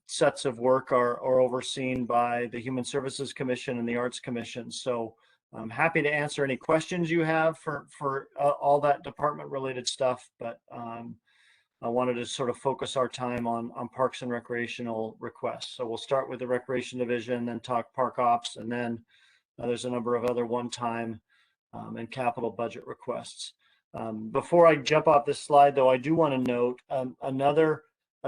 S6: sets of work are overseen by the Human Services Commission and the Arts Commission. So I'm happy to answer any questions you have for all that department related stuff, but I wanted to sort of focus our time on parks and recreational requests. So we'll start with the Recreation Division, then talk park ops, and then there's a number of other one-time and capital budget requests. Before I jump off this slide, though, I do want to note another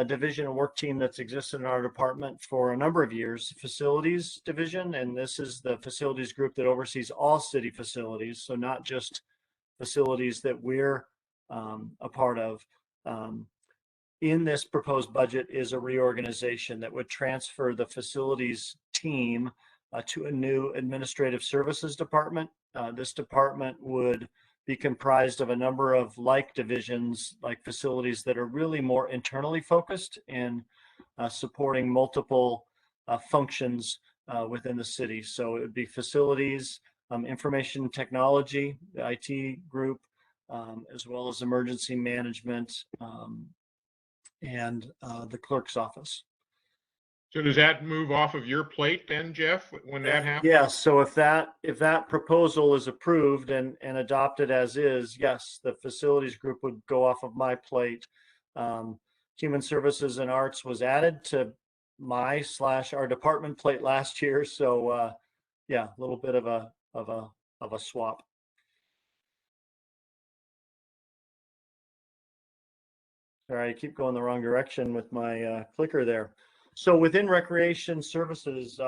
S6: division and work team that's existed in our department for a number of years, Facilities Division, and this is the facilities group that oversees all city facilities, so not just facilities that we're a part of. In this proposed budget is a reorganization that would transfer the facilities team to a new administrative services department. This department would be comprised of a number of like divisions, like facilities that are really more internally focused in supporting multiple functions within the city. So it would be facilities, information technology, the IT group, as well as emergency management and the clerk's office.
S1: So does that move off of your plate then, Jeff, when that happens?
S6: Yes. So if that proposal is approved and adopted as is, yes, the facilities group would go off of my plate. Human Services and Arts was added to our department plate last year. So yeah, a little bit of a swap. Sorry, I keep going the wrong direction with my clicker there. So within recreation services,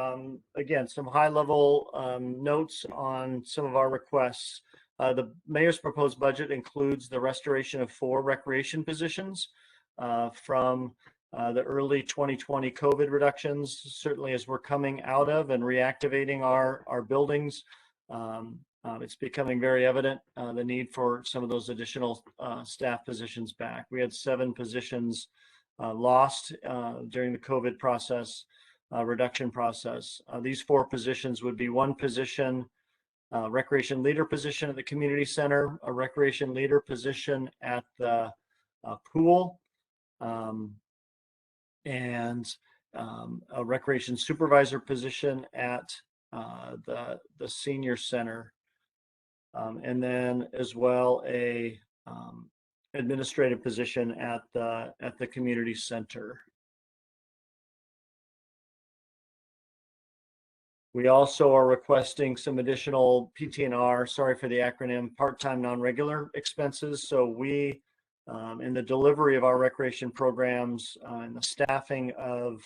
S6: again, some high level notes on some of our requests. The mayor's proposed budget includes the restoration of 4 recreation positions from the early 2020 COVID reductions. Certainly as we're coming out of and reactivating our buildings, it's becoming very evident the need for some of those additional staff positions back. We had 7 positions lost during the COVID process, reduction process. These 4 positions would be 1 position, recreation leader position at the community center, a recreation leader position at the pool, and a recreation supervisor position at the senior center, and then as well a administrative position at the community center. We also are requesting some additional PT&R, sorry for the acronym, part-time non-regular expenses. So we, in the delivery of our recreation programs and the staffing of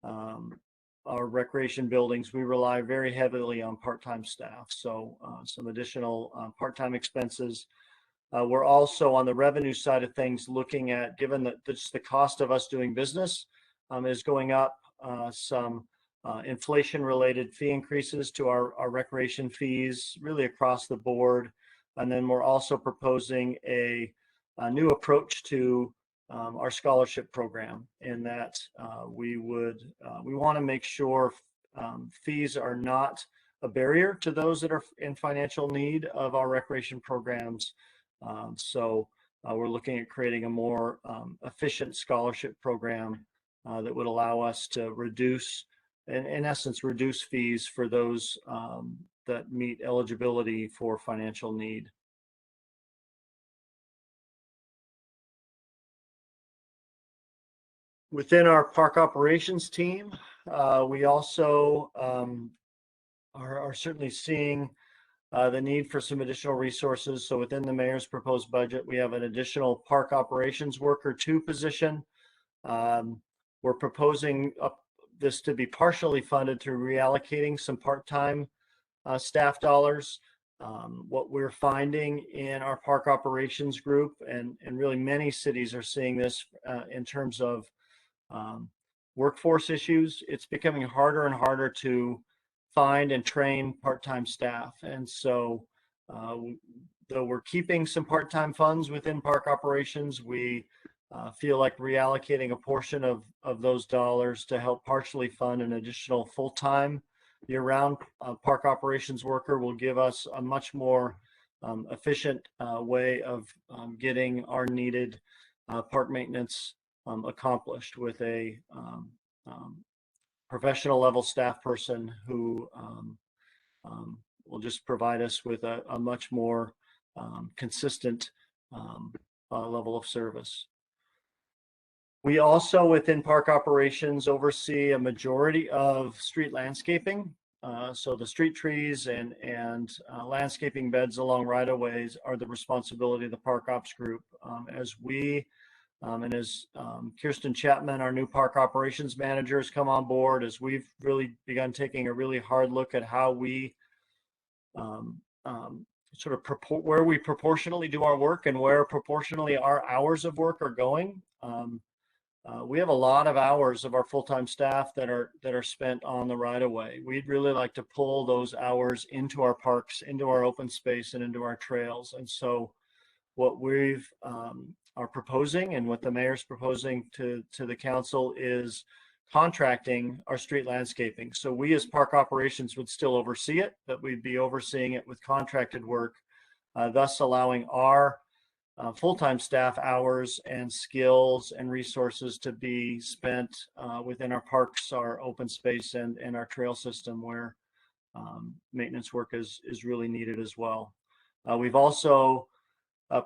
S6: our recreation buildings, we rely very heavily on part-time staff. So some additional part-time expenses. We're also on the revenue side of things looking at, given that just the cost of us doing business is going up, some inflation related fee increases to our recreation fees really across the board. And then we're also proposing a new approach to our scholarship program, in that we want to make sure fees are not a barrier to those that are in financial need of our recreation programs. So we're looking at creating a more efficient scholarship program that would allow us to reduce, in essence, reduce fees for those that meet eligibility for financial need. Within our park operations team, we also are certainly seeing the need for some additional resources. So within the mayor's proposed budget, we have an additional park operations worker 2 position. We're proposing this to be partially funded through reallocating some part-time staff dollars. What we're finding in our park operations group, and really many cities are seeing this in terms of workforce issues, it's becoming harder and harder to find and train part-time staff. And so though we're keeping some part-time funds within park operations, we feel like reallocating a portion of those dollars to help partially fund an additional full-time year-round park operations worker will give us a much more efficient way of getting our needed park maintenance accomplished with a professional level staff person who will just provide us with a much more consistent level of service. We also, within park operations, oversee a majority of street landscaping. So the street trees and landscaping beds along right-of-ways are the responsibility of the park ops group. As we and as Kirsten Chapman, our new park operations manager, has come on board, as we've really begun taking a really hard look at how we where we proportionally do our work and where proportionally our hours of work are going. We have a lot of hours of our full-time staff that are spent on the right-of-way. We'd really like to pull those hours into our parks, into our open space, and into our trails. And so what we've are proposing, and what the mayor's proposing to the council, is contracting our street landscaping. So we as park operations would still oversee it, but we'd be overseeing it with contracted work, thus allowing our full-time staff hours and skills and resources to be spent within our parks, our open space, and our trail system, where maintenance work is really needed as well. We've also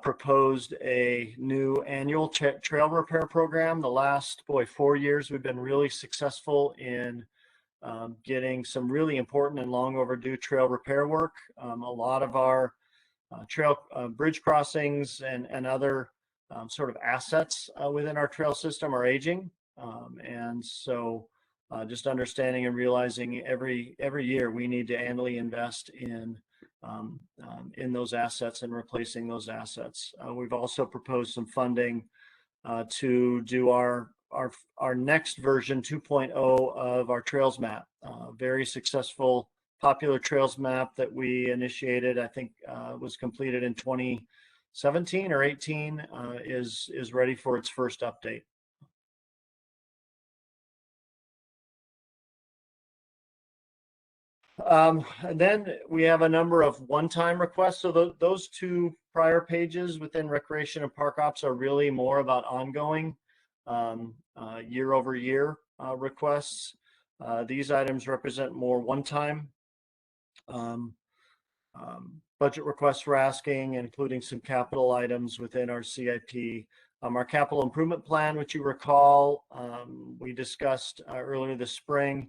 S6: proposed a new annual trail repair program. The last 4 years, we've been really successful in getting some really important and long overdue trail repair work. A lot of our trail bridge crossings and other sort of assets within our trail system are aging. And so just understanding and realizing every year we need to annually invest in those assets and replacing those assets. We've also proposed some funding to do our next version 2.0 of our trails map. Very successful, popular trails map that we initiated, I think was completed in 2017 or 18, is ready for its first update. And then we have a number of one-time requests. So those two prior pages within Recreation and Park Ops are really more about ongoing year-over-year requests. These items represent more one-time budget requests we're asking, including some capital items within our CIP. Our capital improvement plan, which you recall, we discussed earlier this spring.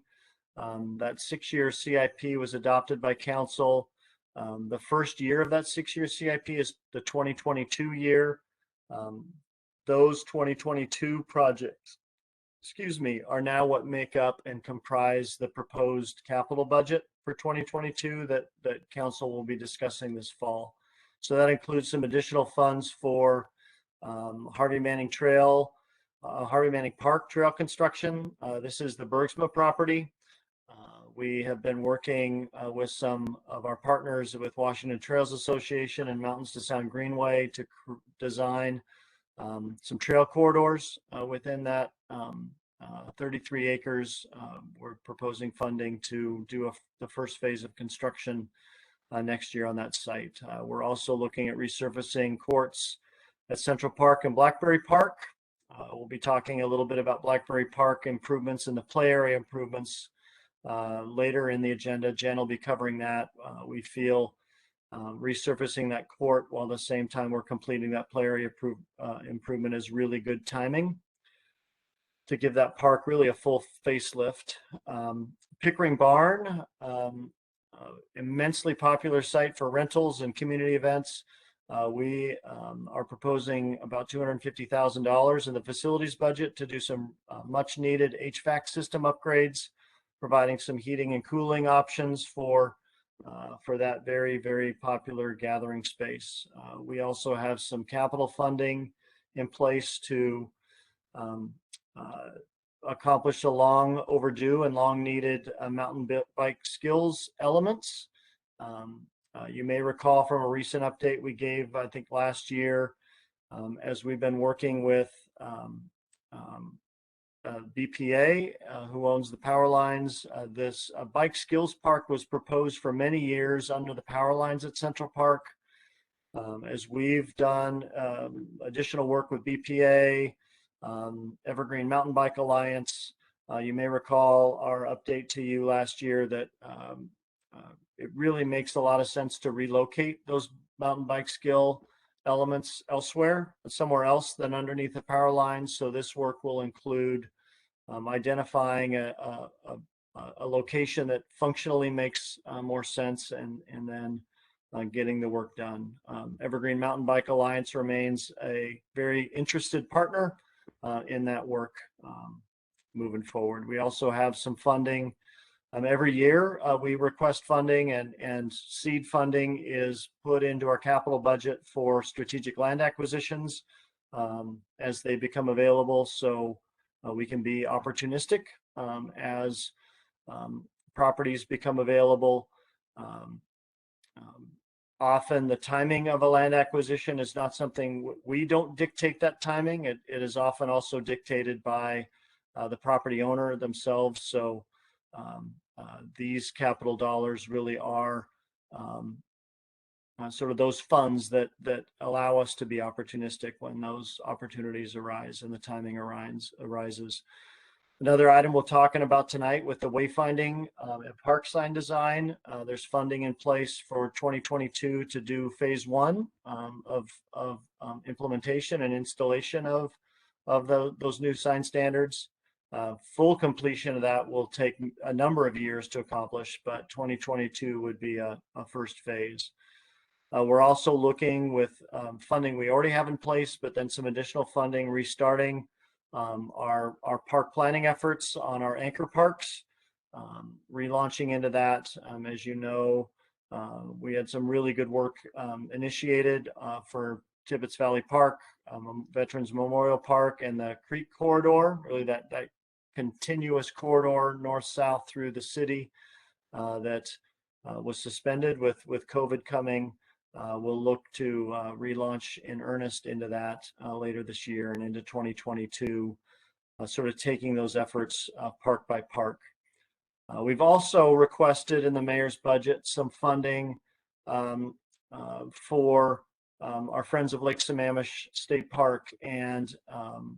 S6: That 6-year CIP was adopted by council. The first year of that 6-year CIP is the 2022 year. Those 2022 projects, are now what make up and comprise the proposed capital budget for 2022 that council will be discussing this fall. So that includes some additional funds for Harvey Manning Park trail construction. This is the Bergsma property. We have been working with some of our partners with Washington Trails Association and Mountains to Sound Greenway to design some trail corridors within that 33 acres. We're proposing funding to do the first phase of construction next year on that site. We're also looking at resurfacing courts at Central Park and Blackberry Park. We'll be talking a little bit about Blackberry Park improvements and the play area improvements later in the agenda. Jen will be covering that. We feel resurfacing that court while at the same time we're completing that play area improvement is really good timing to give that park really a full facelift. Pickering Barn, immensely popular site for rentals and community events. We are proposing about $250,000 in the facilities budget to do some much needed HVAC system upgrades, providing some heating and cooling options for that very, very popular gathering space. We also have some capital funding in place to accomplish the long overdue and long needed mountain bike skills elements. You may recall from a recent update we gave, I think last year, as we've been working with BPA, who owns the power lines. This bike skills park was proposed for many years under the power lines at Central Park. As we've done additional work with BPA, Evergreen Mountain Bike Alliance, you may recall our update to you last year that it really makes a lot of sense to relocate those mountain bike skill elements elsewhere, somewhere else than underneath the power lines. So this work will include identifying a location that functionally makes more sense, and then getting the work done. Evergreen Mountain Bike Alliance remains a very interested partner in that work moving forward. We also have some funding. Every year we request funding, and seed funding is put into our capital budget for strategic land acquisitions as they become available. So we can be opportunistic as properties become available. Often the timing of a land acquisition is not something, we don't dictate that timing. It is often also dictated by the property owner themselves. So these capital dollars really are sort of those funds that allow us to be opportunistic when those opportunities arise and the timing arises. Another item we're talking about tonight with the wayfinding and park sign design, there's funding in place for 2022 to do phase 1 of implementation and installation of those new sign standards. Full completion of that will take a number of years to accomplish, but 2022 would be a first phase. We're also looking with funding we already have in place, but then some additional funding restarting our park planning efforts on our anchor parks, relaunching into that. As you know, we had some really good work initiated for Tibbetts Valley Park, Veterans Memorial Park, and the Creek Corridor, really that continuous corridor north-south through the city that was suspended with COVID coming. We'll look to relaunch in earnest into that later this year and into 2022, sort of taking those efforts park by park. We've also requested in the mayor's budget some funding for our Friends of Lake Sammamish State Park, and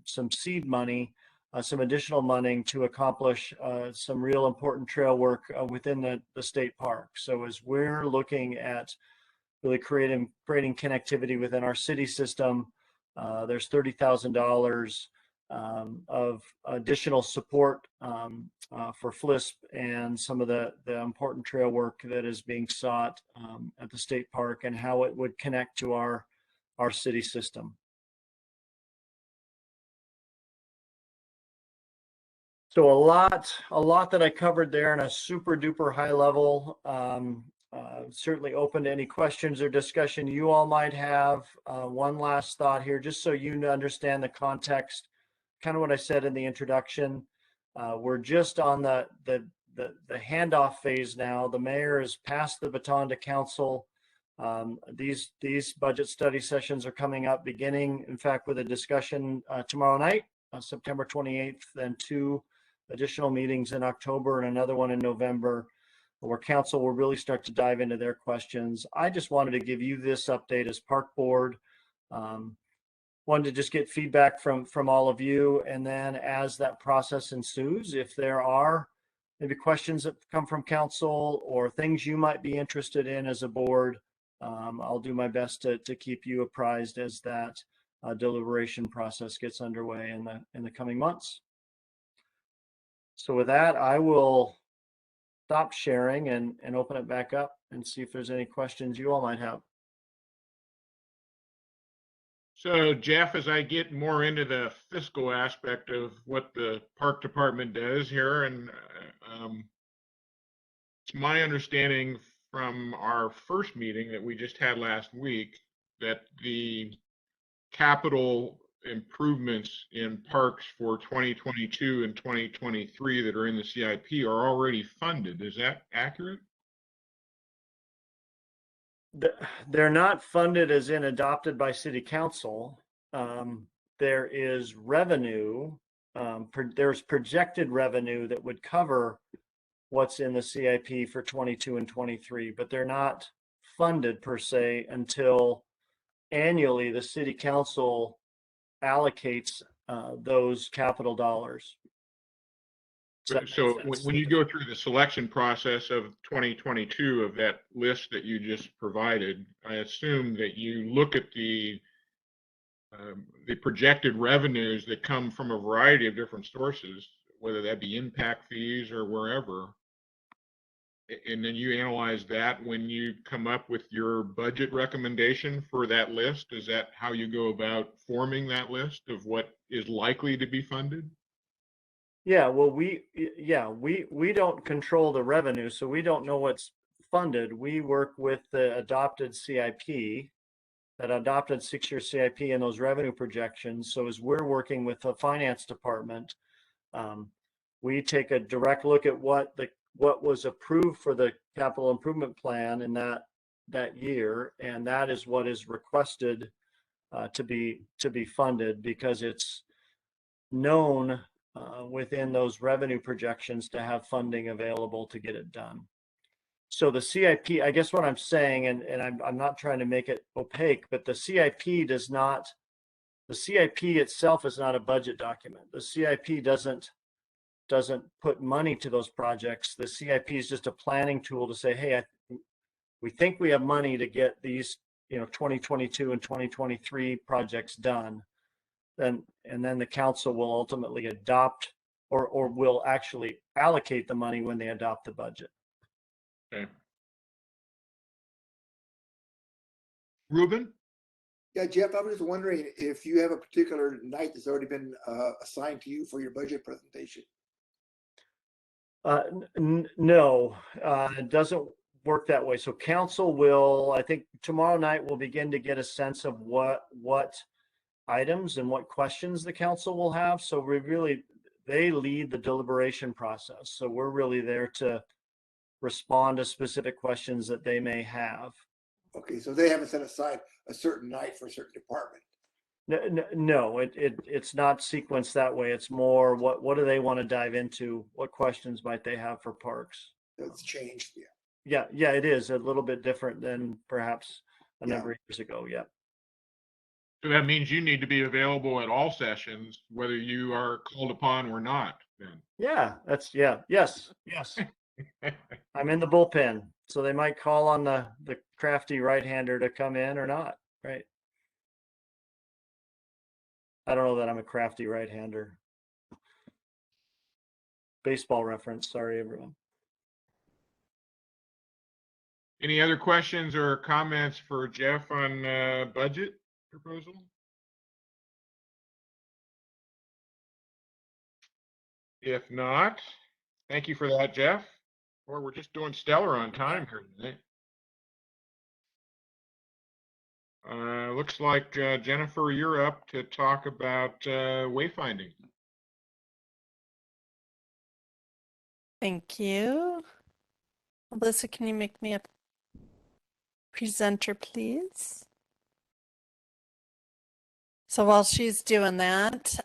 S6: some seed money, some additional money to accomplish some real important trail work within the state park. So as we're looking at really creating connectivity within our city system, there's $30,000 of additional support for FLISP and some of the important trail work that is being sought at the state park, and how it would connect to our city system. So a lot that I covered there in a super duper high level. Certainly open to any questions or discussion you all might have. One last thought here, just so you understand the context, kind of what I said in the introduction. We're just on the handoff phase now. The mayor has passed the baton to council. These budget study sessions are coming up, beginning, in fact, with a discussion tomorrow night, September 28th, then 2 additional meetings in October and another one in November, where council will really start to dive into their questions. I just wanted to give you this update as park board. Wanted to just get feedback from all of you, and then as that process ensues, if there are maybe questions that come from council or things you might be interested in as a board, I'll do my best to keep you apprised as that deliberation process gets underway in the coming months. So with that, I will stop sharing and open it back up and see if there's any questions you all might have.
S1: So Jeff, as I get more into the fiscal aspect of what the park department does here, and it's my understanding from our first meeting that we just had last week that the capital improvements in parks for 2022 and 2023 that are in the CIP are already funded. Is that accurate?
S6: They're not funded as in adopted by city council. There is revenue, there's projected revenue that would cover what's in the CIP for 22 and 23, but they're not funded per se until annually the city council allocates those capital dollars.
S1: So when you go through the selection process of 2022 of that list that you just provided, I assume that you look at the projected revenues that come from a variety of different sources, whether that be impact fees or wherever, and then you analyze that when you come up with your budget recommendation for that list. Is that how you go about forming that list of what is likely to be funded?
S6: Yeah, well, we don't control the revenue, so we don't know what's funded. We work with the adopted CIP, that adopted 6-year CIP, and those revenue projections. So as we're working with the finance department, we take a direct look at what was approved for the capital improvement plan in that year, and that is what is requested to be funded, because it's known within those revenue projections to have funding available to get it done. So the CIP, I guess what I'm saying, and I'm not trying to make it opaque, but the CIP itself is not a budget document. The CIP doesn't put money to those projects. The CIP is just a planning tool to say, hey, we think we have money to get these, 2022 and 2023 projects done. And then the council will ultimately adopt or will actually allocate the money when they adopt the budget.
S1: Okay. Ruben?
S8: Yeah, Jeff, I was just wondering if you have a particular night that's already been assigned to you for your budget presentation.
S6: No, it doesn't work that way. So council will, I think tomorrow night, we'll begin to get a sense of what items and what questions the council will have. So they lead the deliberation process. So we're really there to respond to specific questions that they may have.
S8: Okay, so they haven't set aside a certain night for a certain department.
S6: No, it's not sequenced that way. It's more what do they want to dive into? What questions might they have for parks?
S8: It's changed,
S6: Yeah, it is a little bit different than perhaps a number of years ago. Yeah.
S1: So that means you need to be available at all sessions, whether you are called upon or not, then.
S6: Yeah, yes. I'm in the bullpen, so they might call on the crafty right-hander to come in or not, right? I don't know that I'm a crafty right-hander. Baseball reference, sorry everyone.
S1: Any other questions or comments for Jeff on budget proposal? If not, thank you for that, Jeff. Or we're just doing stellar on time here today. Looks like Jennifer, you're up to talk about wayfinding.
S7: Thank you. Alyssa, can you make me a presenter, please? So while she's doing that,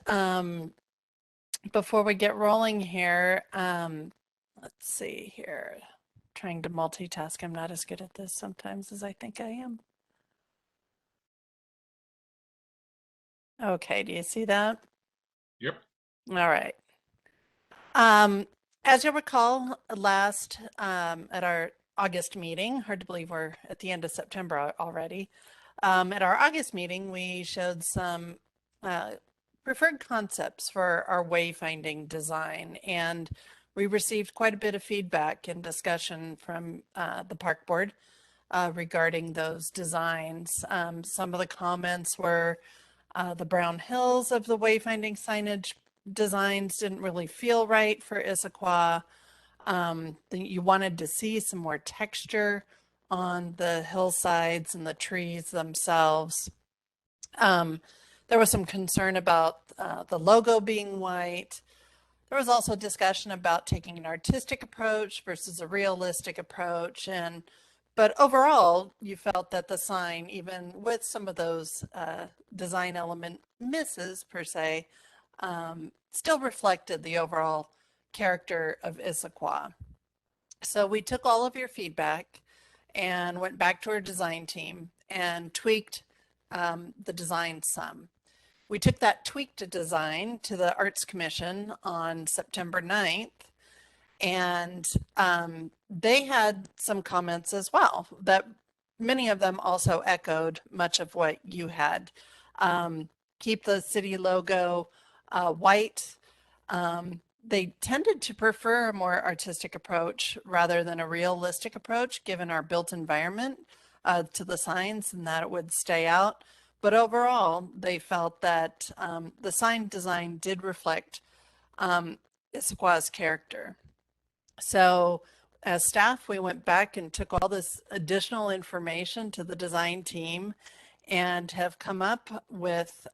S7: before we get rolling here, let's see here. Trying to multitask. I'm not as good at this sometimes as I think I am. Okay, do you see that?
S1: Yep.
S7: All right. As you'll recall, last at our August meeting, hard to believe we're at the end of September already. At our August meeting, we showed some preferred concepts for our wayfinding design, and we received quite a bit of feedback and discussion from the park board regarding those designs. Some of the comments were the brown hills of the wayfinding signage designs didn't really feel right for Issaquah. You wanted to see some more texture on the hillsides and the trees themselves. There was some concern about the logo being white. There was also discussion about taking an artistic approach versus a realistic approach. But overall, you felt that the sign, even with some of those design element misses per se, still reflected the overall character of Issaquah. So we took all of your feedback and went back to our design team and tweaked the design some. We took that tweaked design to the Arts Commission on September 9th, and they had some comments as well that many of them also echoed much of what you had. Keep the city logo white. They tended to prefer a more artistic approach rather than a realistic approach, given our built environment to the signs, and that it would stay out. But overall, they felt that the sign design did reflect Issaquah's character. So as staff, we went back and took all this additional information to the design team and have come up with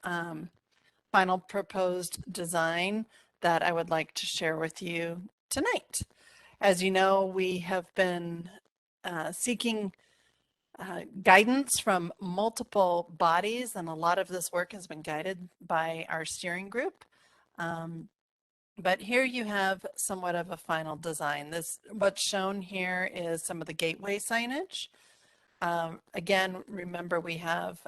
S7: final proposed design that I would like to share with you tonight. As you know, we have been seeking guidance from multiple bodies, and a lot of this work has been guided by our steering group. But here you have somewhat of a final design. What's shown here is some of the gateway signage. Again, remember we have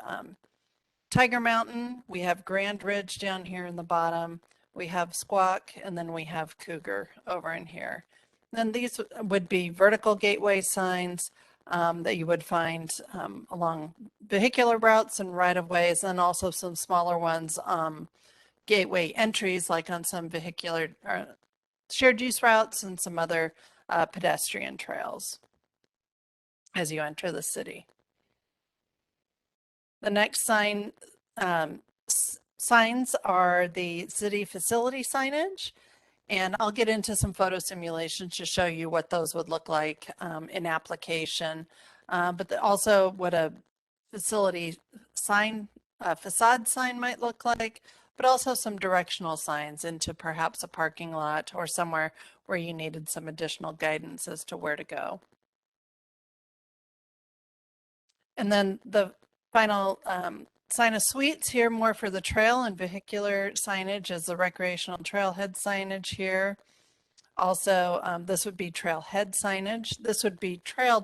S7: Tiger Mountain, we have Grand Ridge down here in the bottom, we have Squawk, and then we have Cougar over in here. Then these would be vertical gateway signs that you would find along vehicular routes and right-of-ways, and also some smaller ones, gateway entries like on some vehicular shared use routes and some other pedestrian trails as you enter the city. The next signs are the city facility signage, and I'll get into some photo simulations to show you what those would look like in application, but also what a facility sign, facade sign might look like, but also some directional signs into perhaps a parking lot or somewhere where you needed some additional guidance as to where to go. And then the final sign of suites here, more for the trail and vehicular signage, as the recreational trailhead signage here. Also, this would be trailhead signage. This would be trail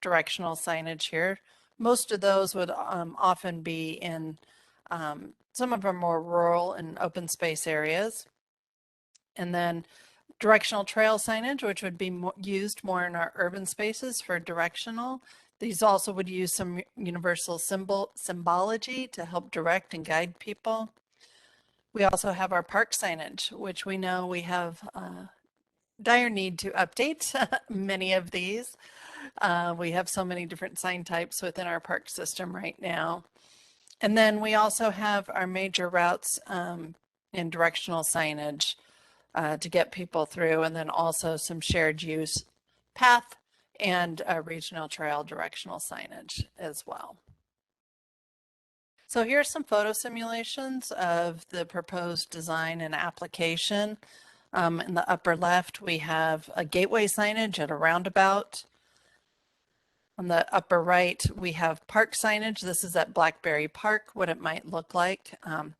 S7: directional signage here. Most of those would often be in some of our more rural and open space areas. And then directional trail signage, which would be used more in our urban spaces for directional. These also would use some universal symbology to help direct and guide people. We also have our park signage, which we know we have dire need to update many of these. We have so many different sign types within our park system right now. And then we also have our major routes and directional signage to get people through, and then also some shared use path and regional trail directional signage as well. So here's some photo simulations of the proposed design and application. In the upper left, we have a gateway signage at a roundabout. On the upper right, we have park signage. This is at Blackberry Park, what it might look like.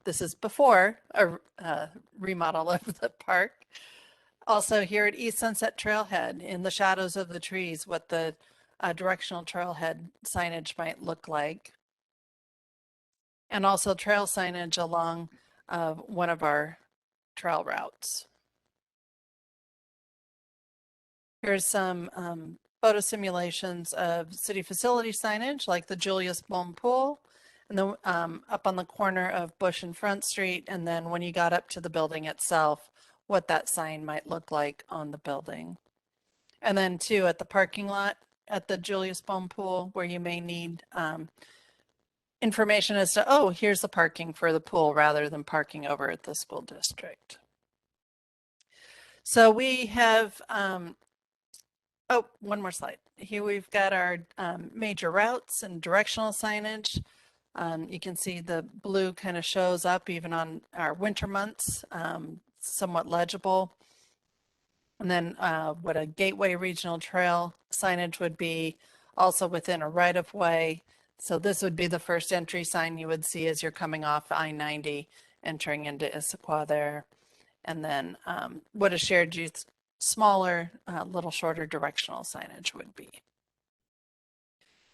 S7: This is before a remodel of the park. Also here at East Sunset Trailhead, in the shadows of the trees, what the directional trailhead signage might look like. And also trail signage along one of our trail routes. Here's some photo simulations of city facility signage like the Julius Bohm Pool, and then up on the corner of Bush and Front Street, and then when you got up to the building itself, what that sign might look like on the building. And then too at the parking lot at the Julius Bohm Pool, where you may need information as to, oh, here's the parking for the pool rather than parking over at the school district. So we have, oh, one more slide. Here we've got our major routes and directional signage. You can see the blue kind of shows up even on our winter months, somewhat legible. And then what a gateway regional trail signage would be, also within a right-of-way. So this would be the first entry sign you would see as you're coming off I-90, entering into Issaquah there. And then what a shared use, smaller, little shorter directional signage would be.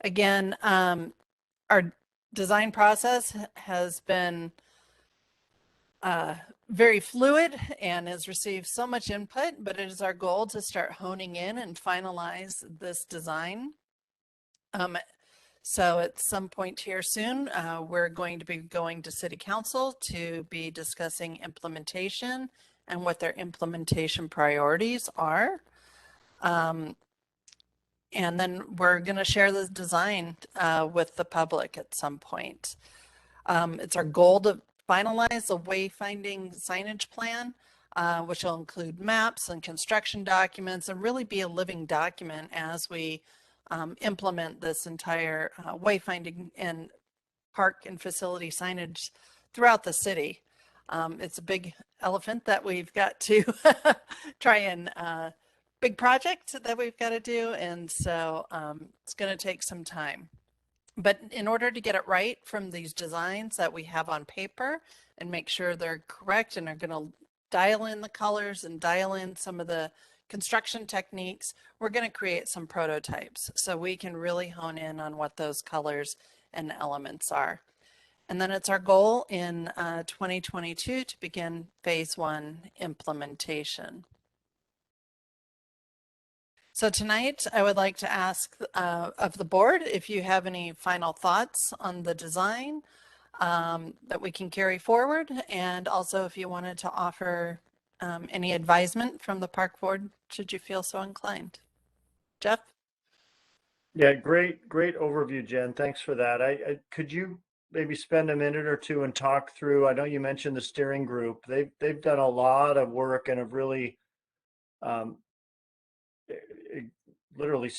S7: Again, our design process has been very fluid and has received so much input, but it is our goal to start honing in and finalize this design. So at some point here soon, we're going to be going to City Council to be discussing implementation and what their implementation priorities are. And then we're going to share the design with the public at some point. It's our goal to finalize a wayfinding signage plan, which will include maps and construction documents and really be a living document as we implement this entire wayfinding and park and facility signage throughout the city. It's a big elephant that we've got to try and big project that we've got to do. And so it's going to take some time. But in order to get it right from these designs that we have on paper and make sure they're correct and are going to dial in the colors and dial in some of the construction techniques, we're going to create some prototypes so we can really hone in on what those colors and elements are. And then it's our goal in 2022 to begin phase 1 implementation. So tonight, I would like to ask of the board if you have any final thoughts on the design that we can carry forward, and also if you wanted to offer any advisement from the park board, should you feel so inclined. Jeff?
S6: Yeah, great overview, Jen. Thanks for that. Could you maybe spend a minute or two and talk through, I know you mentioned the steering group. They've done a lot of work and have really literally,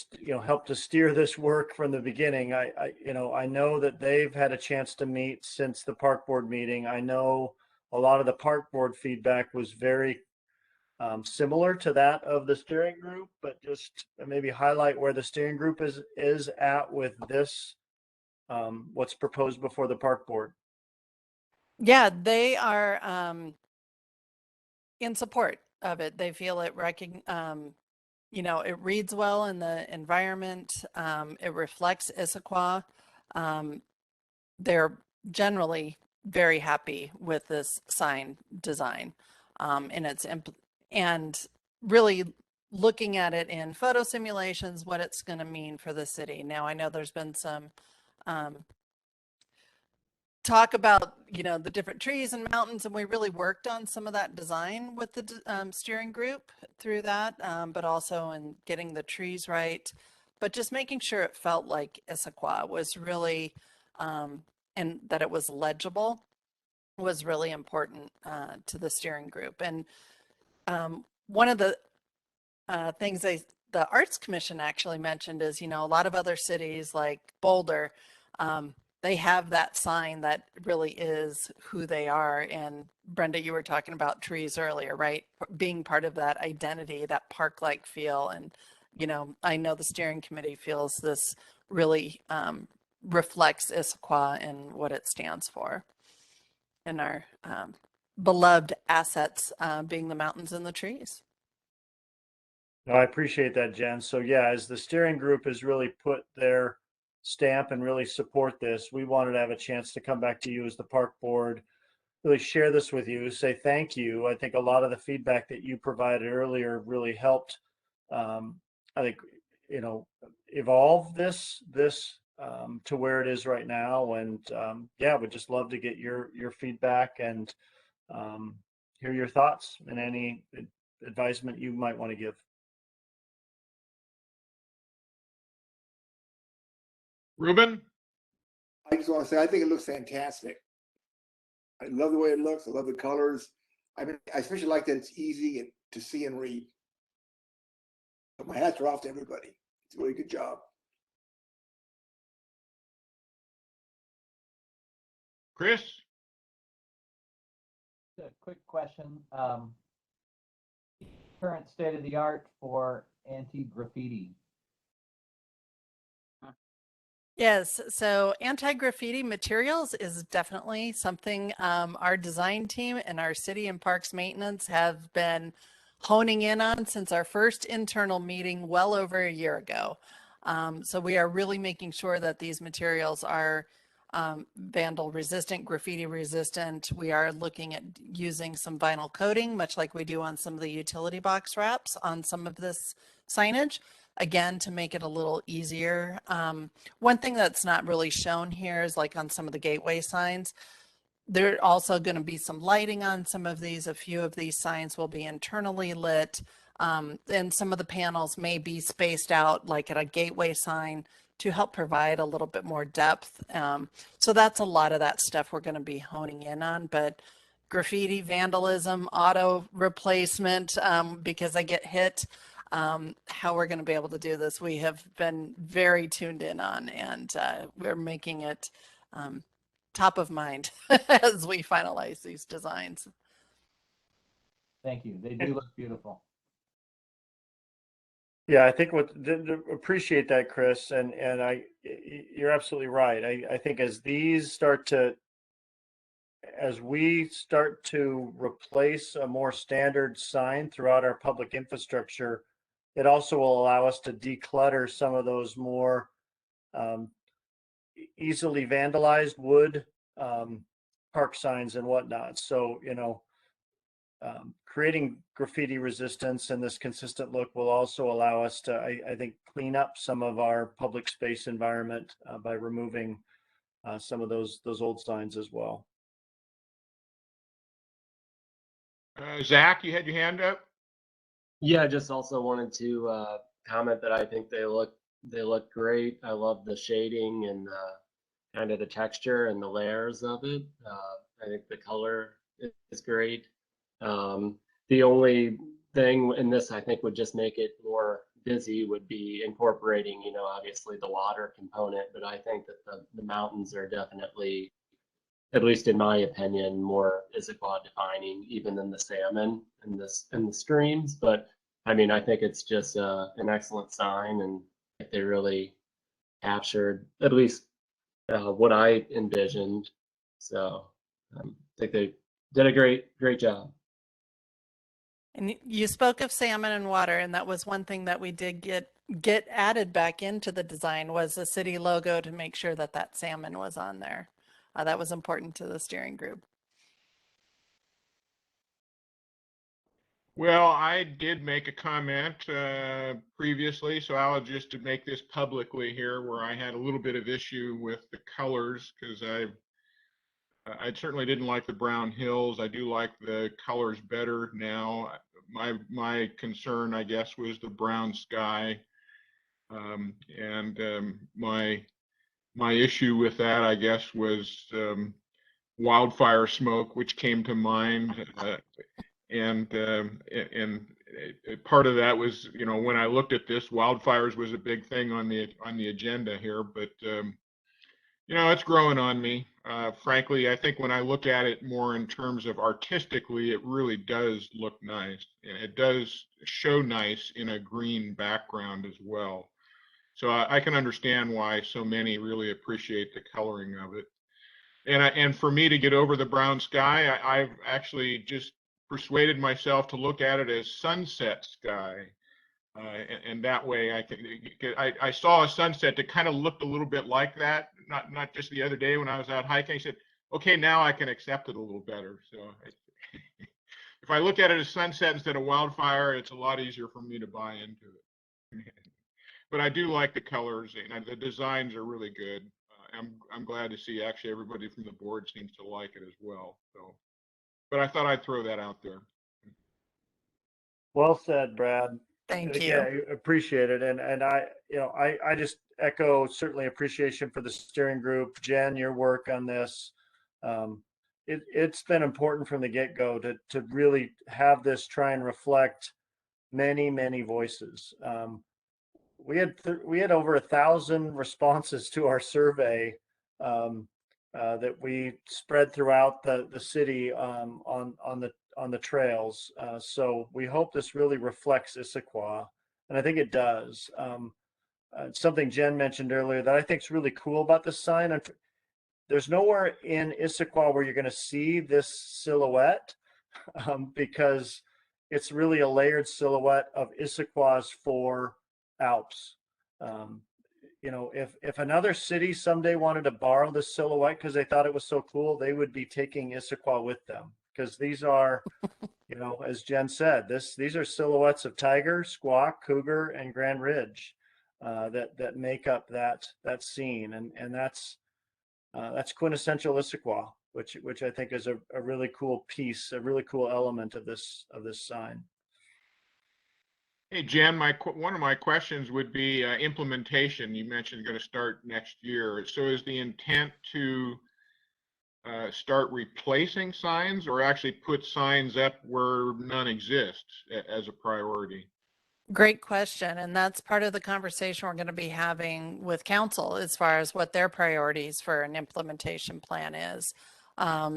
S6: helped to steer this work from the beginning. I know that they've had a chance to meet since the park board meeting. I know a lot of the park board feedback was very similar to that of the steering group, but just maybe highlight where the steering group is at with this, what's proposed before the park board.
S7: Yeah, they are in support of it. They feel it it reads well in the environment. It reflects Issaquah. They're generally very happy with this sign design, and really looking at it in photo simulations, what it's going to mean for the city. Now, I know there's been some talk about the different trees and mountains, and we really worked on some of that design with the steering group through that, but also in getting the trees right, but just making sure it felt like Issaquah was really and that it was legible was really important to the steering group. And one of the things the Arts Commission actually mentioned is, a lot of other cities like Boulder, they have that sign that really is who they are. And Brenda, you were talking about trees earlier, right? Being part of that identity, that park-like feel. And, I know the steering committee feels this really reflects Issaquah and what it stands for. And our beloved assets being the mountains and the trees.
S6: No, I appreciate that, Jen. So yeah, as the steering group has really put their stamp and really support this, we wanted to have a chance to come back to you as the park board, really share this with you, say thank you. I think a lot of the feedback that you provided earlier really helped, I think, evolve this to where it is right now. And yeah, we'd just love to get your feedback and hear your thoughts and any advisement you might want to give.
S1: Ruben?
S8: I just want to say, I think it looks fantastic. I love the way it looks. I love the colors. I mean, I especially like that it's easy to see and read. So my hats are off to everybody. It's a really good job.
S1: Chris?
S3: A quick question. Current state of the art for anti-graffiti.
S7: Yes, so anti-graffiti materials is definitely something our design team and our city and parks maintenance have been honing in on since our first internal meeting well over a year ago. So we are really making sure that these materials are vandal resistant, graffiti resistant. We are looking at using some vinyl coating, much like we do on some of the utility box wraps on some of this signage, again, to make it a little easier. One thing that's not really shown here is like on some of the gateway signs, there also going to be some lighting on some of these. A few of these signs will be internally lit. And some of the panels may be spaced out like at a gateway sign to help provide a little bit more depth. So that's a lot of that stuff we're going to be honing in on. But graffiti, vandalism, auto replacement, because I get hit, how we're going to be able to do this, we have been very tuned in on, and we're making it top of mind as we finalize these designs.
S3: Thank you. They do look beautiful.
S6: Yeah, I think appreciate that, Chris, and you're absolutely right. I think as we start to replace a more standard sign throughout our public infrastructure, it also will allow us to declutter some of those more easily vandalized wood park signs and whatnot. So, creating graffiti resistance and this consistent look will also allow us to, I think, clean up some of our public space environment by removing some of those old signs as well.
S1: Zach, you had your hand up?
S9: Yeah, I just also wanted to comment that I think they look great. I love the shading and kind of the texture and the layers of it. I think the color is great. The only thing in this I think would just make it more busy would be incorporating, obviously the water component, but I think that the mountains are definitely, at least in my opinion, more Issaquah defining even than the salmon and the streams. But I mean, I think it's just an excellent sign, and they really captured at least what I envisioned. So I think they did a great job.
S7: And you spoke of salmon and water, and that was one thing that we did get added back into the design was the city logo to make sure that that salmon was on there. That was important to the steering group.
S1: Well, I did make a comment previously, so I'll just to make this publicly here, where I had a little bit of issue with the colors, because I certainly didn't like the brown hills. I do like the colors better now. My concern, I guess, was the brown sky, and my issue with that, I guess, was wildfire smoke, which came to mind, and part of that was, when I looked at this, wildfires was a big thing on the agenda here, but it's growing on me. Frankly, I think when I look at it more in terms of artistically, it really does look nice, and it does show nice in a green background as well. So I can understand why so many really appreciate the coloring of it. And for me to get over the brown sky, I've actually just persuaded myself to look at it as sunset sky. And that way I saw a sunset that kind of looked a little bit like that, not just the other day when I was out hiking. I said, okay, now I can accept it a little better. So if I look at it as sunset instead of wildfire, it's a lot easier for me to buy into it. But I do like the colors, and the designs are really good. I'm glad to see actually everybody from the board seems to like it as well. So, but I thought I'd throw that out there.
S6: Well said, Brad.
S7: Thank you.
S6: Yeah, appreciate it. And I just echo certainly appreciation for the steering group. Jen, your work on this. It's been important from the get-go to really have this try and reflect many voices. We had over 1,000 responses to our survey that we spread throughout the city on the trails. So we hope this really reflects Issaquah, and I think it does. Something Jen mentioned earlier that I think is really cool about this sign. There's nowhere in Issaquah where you're going to see this silhouette because it's really a layered silhouette of Issaquah's 4 Alps. you know, if another city someday wanted to borrow the silhouette because they thought it was so cool, they would be taking Issaquah with them, because these are, you know, as Jen said, these are silhouettes of tiger, squawk, cougar, and Grand Ridge that make up that scene, and that's quintessential Issaquah, which I think is a really cool piece, a really cool element of this sign.
S1: Hey, Jen, one of my questions would be implementation. You mentioned going to start next year. So is the intent to start replacing signs, or actually put signs up where none exist as a priority?
S7: Great question. And that's part of the conversation we're going to be having with council as far as what their priorities for an implementation plan is.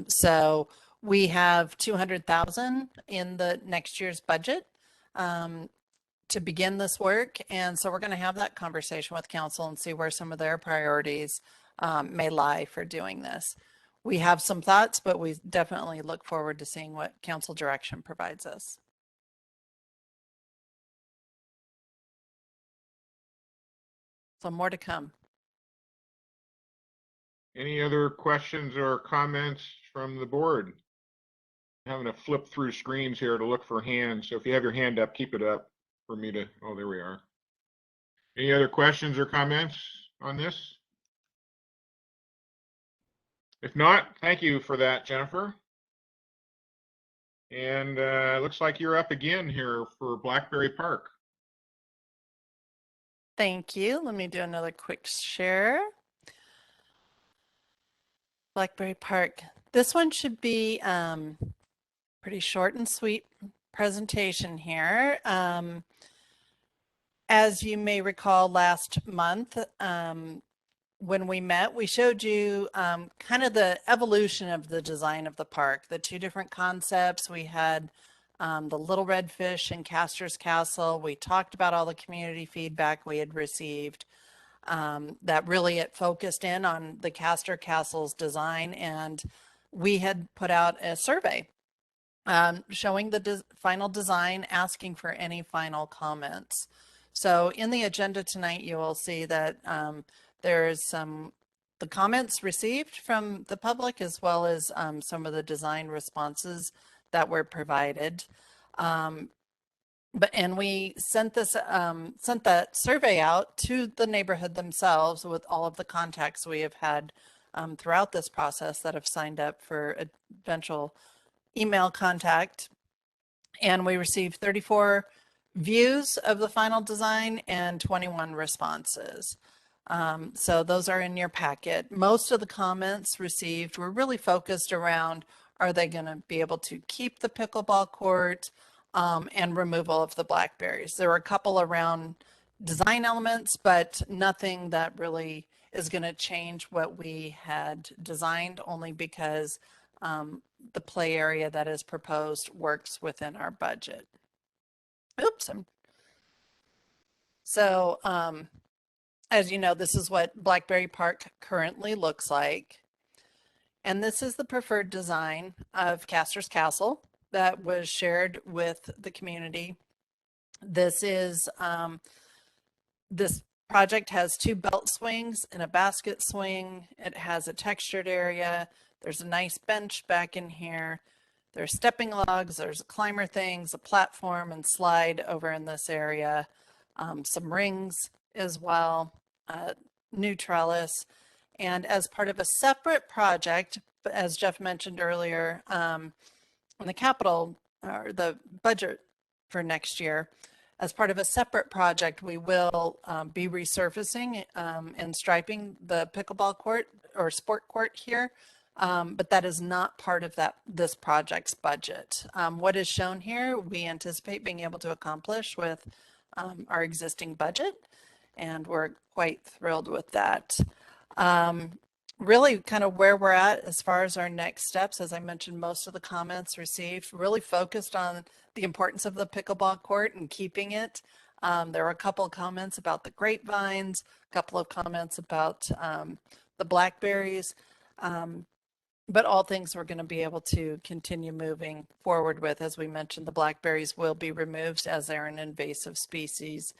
S7: So we have 200,000 in the next year's budget to begin this work. And so we're going to have that conversation with council and see where some of their priorities may lie for doing this. We have some thoughts, but we definitely look forward to seeing what council direction provides us. So more to come.
S1: Any other questions or comments from the board? I'm having to flip through screens here to look for hands. So if you have your hand up, keep it up for me to, oh, there we are. Any other questions or comments on this? If not, thank you for that, Jennifer. And looks like you're up again here for Blackberry Park.
S7: Thank you. Let me do another quick share. Blackberry Park. This one should be pretty short and sweet presentation here. As you may recall, last month when we met, we showed you kind of the evolution of the design of the park, the two different concepts. We had the Little Red Fish and Castor's Castle. We talked about all the community feedback we had received. That really it focused in on the Castor Castle's design, and we had put out a survey showing the final design, asking for any final comments. So in the agenda tonight, you will see that there's the comments received from the public, as well as some of the design responses that were provided. And we sent that survey out to the neighborhood themselves with all of the contacts we have had throughout this process that have signed up for eventual email contact. And we received 34 views of the final design and 21 responses. So those are in your packet. Most of the comments received were really focused around, are they going to be able to keep the pickleball court and removal of the blackberries? There were a couple around design elements, but nothing that really is going to change what we had designed, only because the play area that is proposed works within our budget. Oops. So as you know, this is what Blackberry Park currently looks like. And this is the preferred design of Castor's Castle that was shared with the community. This is, this project has 2 belt swings and a basket swing. It has a textured area. There's a nice bench back in here. There's stepping logs, there's climber things, a platform and slide over in this area. Some rings as well, new trellis. And as part of a separate project, as Jeff mentioned earlier, in the capital or the budget for next year, as part of a separate project, we will be resurfacing and striping the pickleball court or sport court here. But that is not part of this project's budget. What is shown here, we anticipate being able to accomplish with our existing budget, and we're quite thrilled with that. Really kind of where we're at as far as our next steps, as I mentioned, most of the comments received really focused on the importance of the pickleball court and keeping it. There were a couple of comments about the grapevines, a couple of comments about the blackberries, but all things we're going to be able to continue moving forward with. As we mentioned, the blackberries will be removed as they're an invasive species.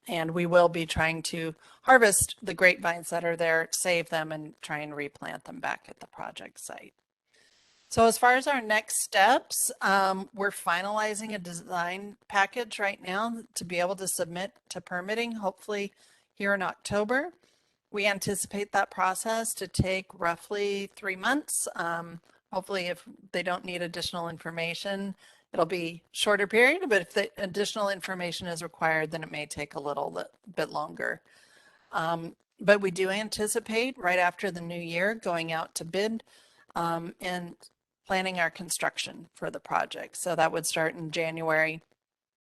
S7: And we will be trying to harvest the grapevines that are there, save them, and try and replant them back at the project site. So as far as our next steps, we're finalizing a design package right now to be able to submit to permitting, hopefully here in October. We anticipate that process to take roughly 3 months. Hopefully, if they don't need additional information, it'll be shorter period, but if the additional information is required, then it may take a little bit longer. But we do anticipate right after the new year going out to bid and planning our construction for the project. So that would start in January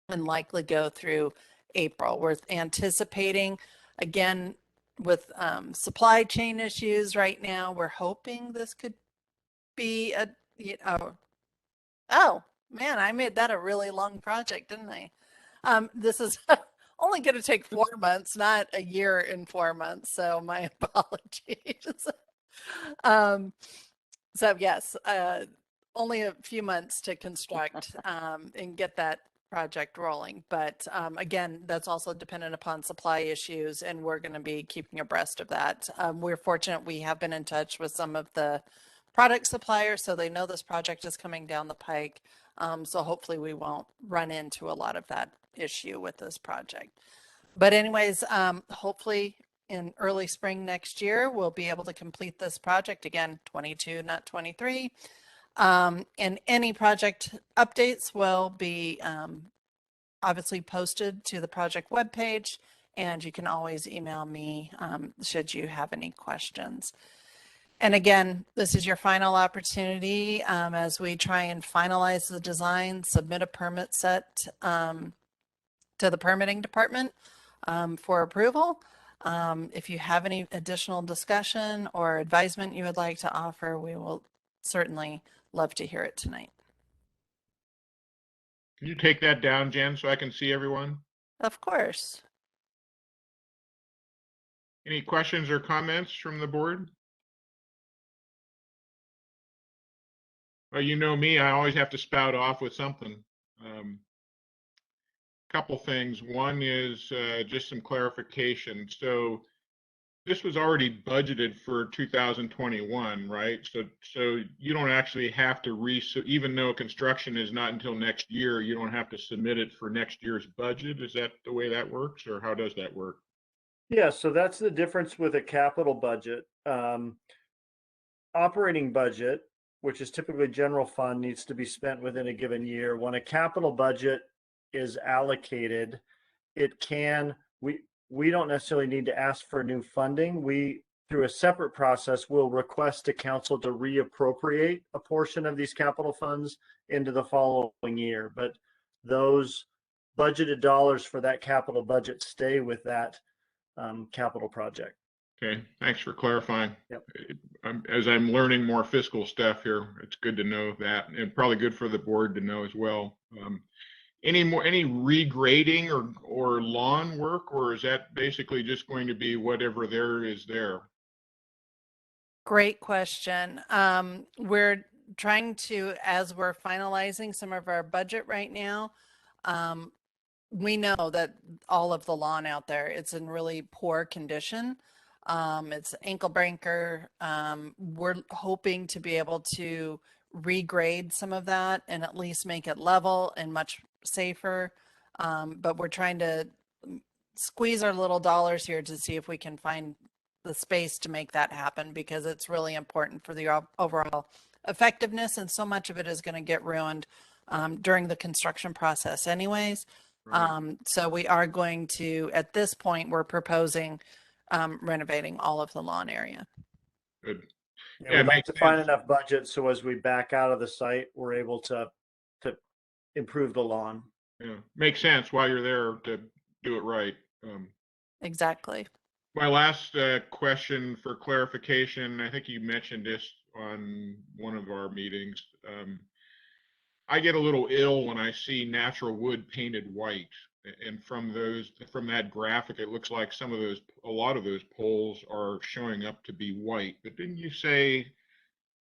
S7: and likely go through April. We're anticipating, again, with supply chain issues right now, we're hoping this could be oh man, I made that a really long project, didn't I? This is only going to take 4 months, not a year and 4 months. So my apologies. So yes, only a few months to construct and get that project rolling. But again, that's also dependent upon supply issues, and we're going to be keeping abreast of that. We're fortunate we have been in touch with some of the product suppliers, so they know this project is coming down the pike. So hopefully we won't run into a lot of that issue with this project. But anyways, hopefully in early spring next year, we'll be able to complete this project. Again, 22, not 23. And any project updates will be obviously posted to the project webpage, and you can always email me should you have any questions. And again, this is your final opportunity as we try and finalize the design, submit a permit set to the permitting department for approval. If you have any additional discussion or advisement you would like to offer, we will certainly love to hear it tonight.
S1: Can you take that down, Jen, so I can see everyone?
S7: Of course.
S1: Any questions or comments from the board? Well, you know me, I always have to spout off with something. Couple things. One is just some clarification. So this was already budgeted for 2021, right? So you don't actually have to even though construction is not until next year, you don't have to submit it for next year's budget. Is that the way that works, or how does that work?
S6: Yeah, so that's the difference with a capital budget. Operating budget, which is typically general fund, needs to be spent within a given year. When a capital budget is allocated, we don't necessarily need to ask for new funding. We, through a separate process, will request to council to reappropriate a portion of these capital funds into the following year. But those budgeted dollars for that capital budget stay with that capital project.
S1: Okay, thanks for clarifying.
S6: Yep.
S1: As I'm learning more fiscal stuff here, it's good to know that, and probably good for the board to know as well. Any regrading or lawn work, or is that basically just going to be whatever there is there?
S7: Great question. We're trying to, as we're finalizing some of our budget right now, we know that all of the lawn out there, it's in really poor condition. It's ankle breaker. We're hoping to be able to regrade some of that and at least make it level and much safer. But we're trying to squeeze our little dollars here to see if we can find the space to make that happen, because it's really important for the overall effectiveness, and so much of it is going to get ruined during the construction process anyways. Right. So we are going to, at this point, we're proposing renovating all of the lawn area.
S1: Good.
S6: Yeah, we'd like to find enough budget so as we back out of the site, we're able to improve the lawn.
S1: Yeah, makes sense while you're there to do it right.
S7: Exactly.
S1: My last question for clarification, I think you mentioned this on one of our meetings. I get a little ill when I see natural wood painted white, and from that graphic, it looks like a lot of those poles are showing up to be white. But didn't you say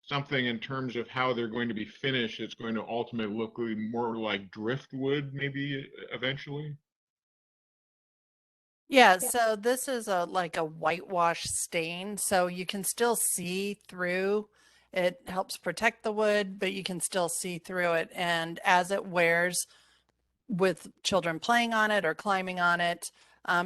S1: something in terms of how they're going to be finished? It's going to ultimately look more like driftwood, maybe eventually.
S7: Yeah, so this is like a whitewash stain, so you can still see through. It helps protect the wood, but you can still see through it. And as it wears, with children playing on it or climbing on it,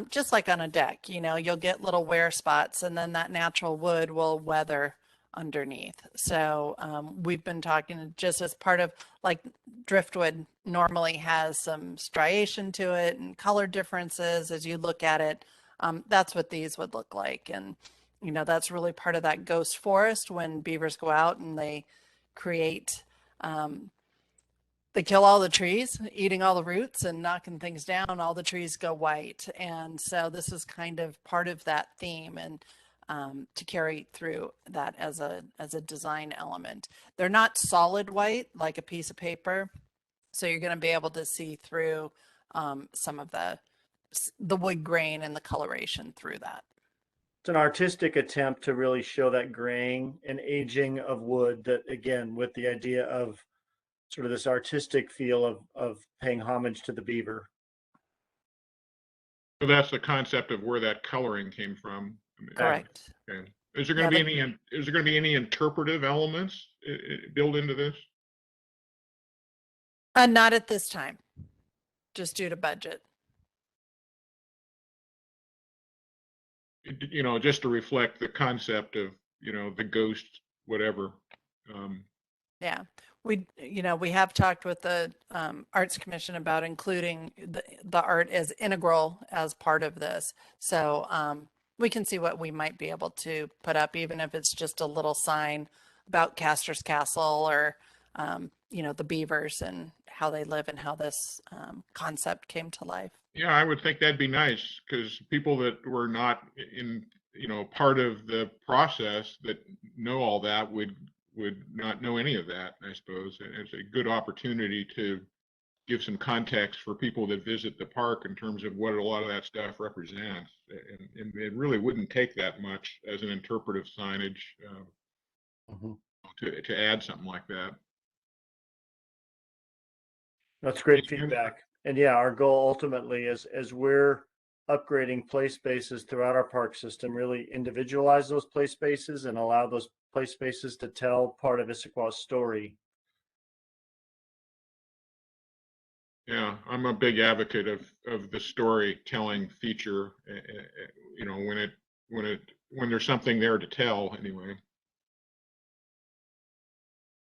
S7: just like on a deck, you'll get little wear spots, and then that natural wood will weather underneath. So we've been talking just as part of, like, driftwood normally has some striation to it and color differences as you look at it. That's what these would look like. And that's really part of that ghost forest when beavers go out and they create they kill all the trees, eating all the roots and knocking things down. All the trees go white. And so this is kind of part of that theme, and to carry through that as a design element. They're not solid white like a piece of paper, so you're going to be able to see through some of the wood grain and the coloration through that.
S6: It's an artistic attempt to really show that graying and aging of wood, that again, with the idea of sort of this artistic feel of paying homage to the beaver.
S1: So that's the concept of where that coloring came from.
S7: Correct.
S1: Okay. Is there going to be any interpretive elements built into this?
S7: Not at this time, just due to budget.
S1: Just to reflect the concept of, the ghost, whatever.
S7: Yeah, we have talked with the Arts Commission about including the art as integral as part of this. So we can see what we might be able to put up, even if it's just a little sign about Castor's Castle, or the beavers and how they live and how this concept came to life.
S1: Yeah, I would think that'd be nice, because people that were not in, part of the process that know all that would not know any of that, I suppose. And it's a good opportunity to give some context for people that visit the park in terms of what a lot of that stuff represents. And it really wouldn't take that much as an interpretive signage to add something like that.
S6: That's great feedback. And yeah, our goal ultimately is, as we're upgrading play spaces throughout our park system, really individualize those play spaces and allow those play spaces to tell part of Issaquah's story.
S1: Yeah, I'm a big advocate of the storytelling feature. When there's something there to tell, anyway.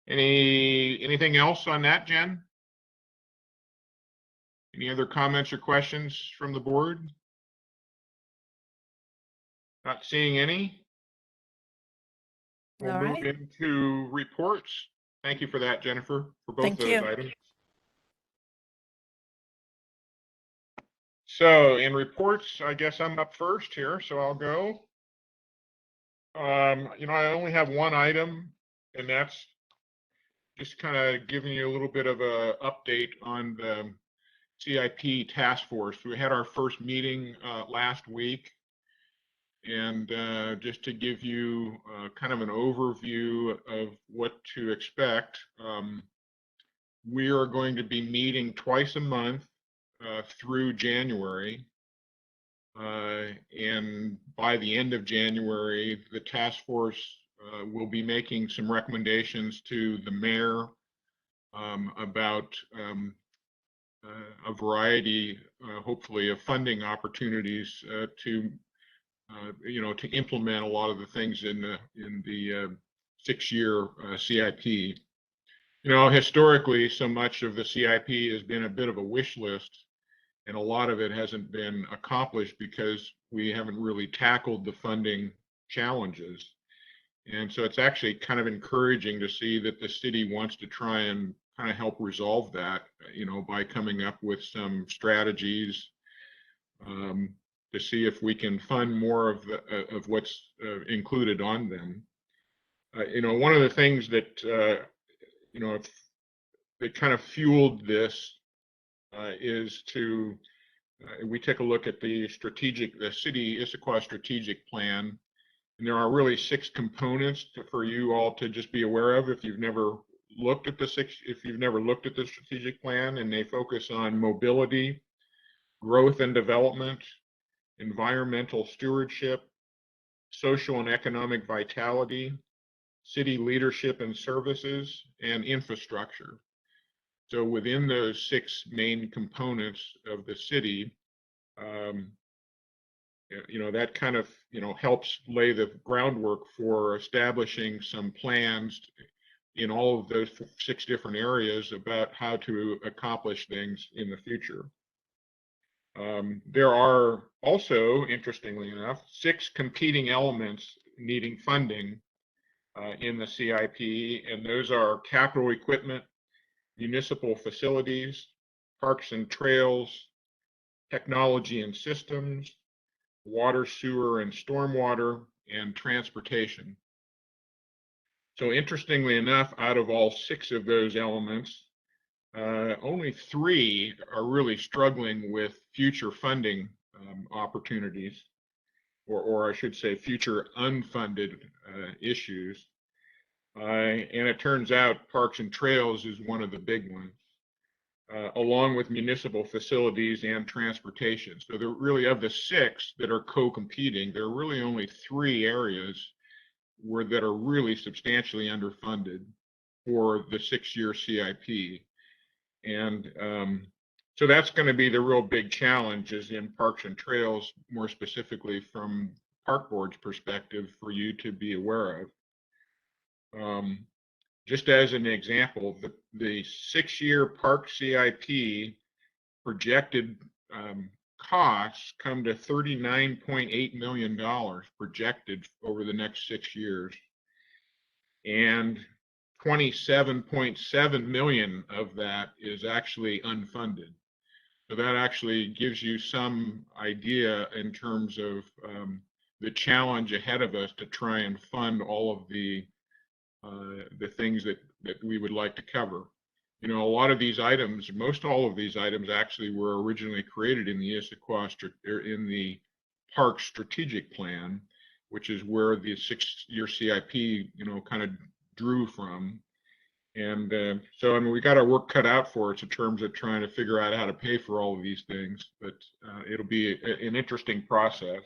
S1: Anything else on that, Jen? Any other comments or questions from the board? Not seeing any. We'll move into reports. Thank you for that, Jennifer, for both those items. So in reports, I guess I'm up first here, so I'll go. I only have one item, and that's just kind of giving you a little bit of a update on the CIP task force. We had our first meeting last week, and just to give you kind of an overview of what to expect, we are going to be meeting twice a month through January. And by the end of January, the task force will be making some recommendations to the mayor about a variety, hopefully, of funding opportunities to implement a lot of the things in the 6-year CIP. Historically, so much of the CIP has been a bit of a wish list, and a lot of it hasn't been accomplished because we haven't really tackled the funding challenges. And so it's actually kind of encouraging to see that the city wants to try and kind of help resolve that, by coming up with some strategies to see if we can fund more of what's included on them. One of the things that that kind of fueled this is to we take a look at the city Issaquah strategic plan, and there are really 6 components for you all to just be aware of if you've never looked at the strategic plan. And they focus on mobility, growth and development, environmental stewardship, social and economic vitality, city leadership and services, and infrastructure. So within those 6 main components of the city, that kind of, helps lay the groundwork for establishing some plans in all of those 6 different areas about how to accomplish things in the future. There are also, interestingly enough, 6 competing elements needing funding in the CIP, and those are capital equipment, municipal facilities, parks and trails, technology and systems, water, sewer, and stormwater, and transportation. So interestingly enough, out of all 6 of those elements, only 3 are really struggling with future funding opportunities, or I should say future unfunded issues. And it turns out Parks and Trails is one of the big ones, along with municipal facilities and transportation. So there really, of the 6 that are co-competing, there are really only 3 areas that are really substantially underfunded for the 6-year CIP. And so that's going to be the real big challenge, is in Parks and Trails, more specifically from Park Board's perspective, for you to be aware of. Just as an example, the 6-year Park CIP projected costs come to $39.8 million projected over the next 6 years. And 27.7 million of that is actually unfunded. So that actually gives you some idea in terms of the challenge ahead of us to try and fund all of the things that we would like to cover. A lot of these items, most all of these items actually were originally created in the Issaquah, in the Park Strategic Plan, which is where the 6-year CIP, kind of drew from. And so, I mean, we got our work cut out for us in terms of trying to figure out how to pay for all of these things, but it'll be an interesting process.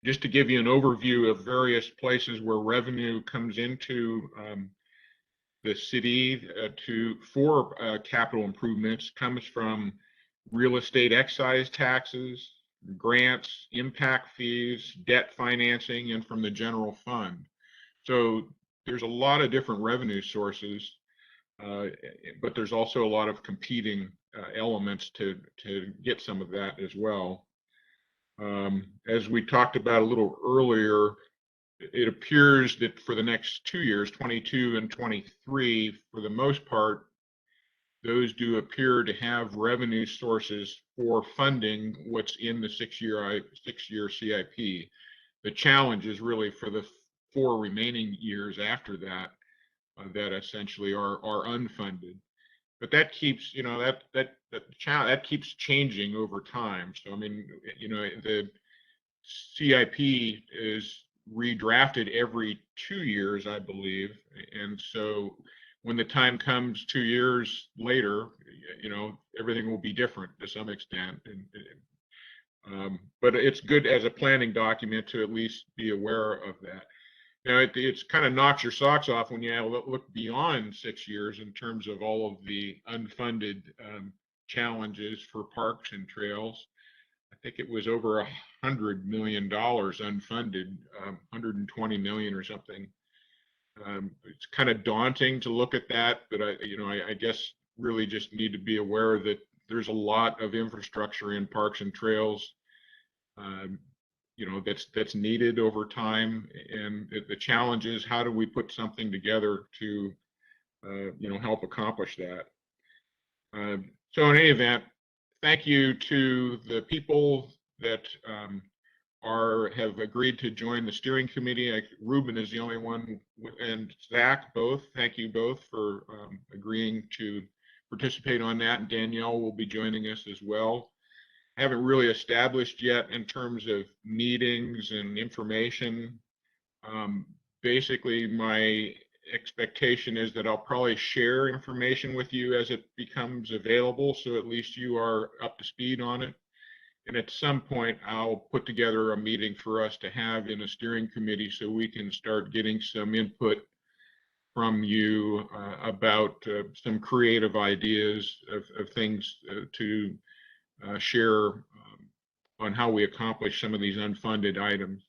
S1: Just to give you an overview of various places where revenue comes into the city for capital improvements, comes from real estate excise taxes, grants, impact fees, debt financing, and from the general fund. So there's a lot of different revenue sources, but there's also a lot of competing elements to get some of that as well. As we talked about a little earlier, it appears that for the next 2 years, 22 and 23, for the most part, those do appear to have revenue sources for funding what's in the 6-year CIP. The challenge is really for the 4 remaining years after that, that essentially are unfunded. But that keeps, that keeps changing over time. So I mean, the CIP is redrafted every 2 years, I believe, and so when the time comes 2 years later, everything will be different to some extent. But it's good as a planning document to at least be aware of that. Now, it's kind of knocks your socks off when you look beyond 6 years in terms of all of the unfunded challenges for Parks and Trails. I think it was over $100 million unfunded, 120 million or something. It's kind of daunting to look at that, but I guess really just need to be aware that there's a lot of infrastructure in Parks and Trails, that's needed over time, and the challenge is how do we put something together to, help accomplish that. So in any event, thank you to the people that have agreed to join the steering committee. Ruben is the only one, and Zach both. Thank you both for agreeing to participate on that, and Danielle will be joining us as well. I haven't really established yet in terms of meetings and information. Basically, my expectation is that I'll probably share information with you as it becomes available, so at least you are up to speed on it. And at some point, I'll put together a meeting for us to have in a steering committee so we can start getting some input from you about some creative ideas of things to share on how we accomplish some of these unfunded items.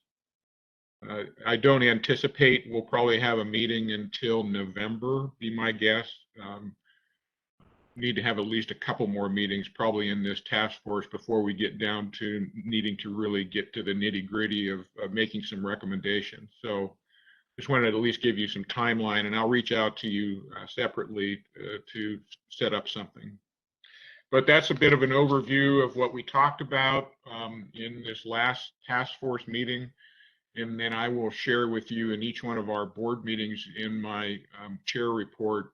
S1: I don't anticipate we'll probably have a meeting until November, be my guess. Need to have at least a couple more meetings probably in this task force before we get down to needing to really get to the nitty-gritty of making some recommendations. So just wanted to at least give you some timeline, and I'll reach out to you separately to set up something. But that's a bit of an overview of what we talked about in this last task force meeting. And then I will share with you in each one of our board meetings in my chair report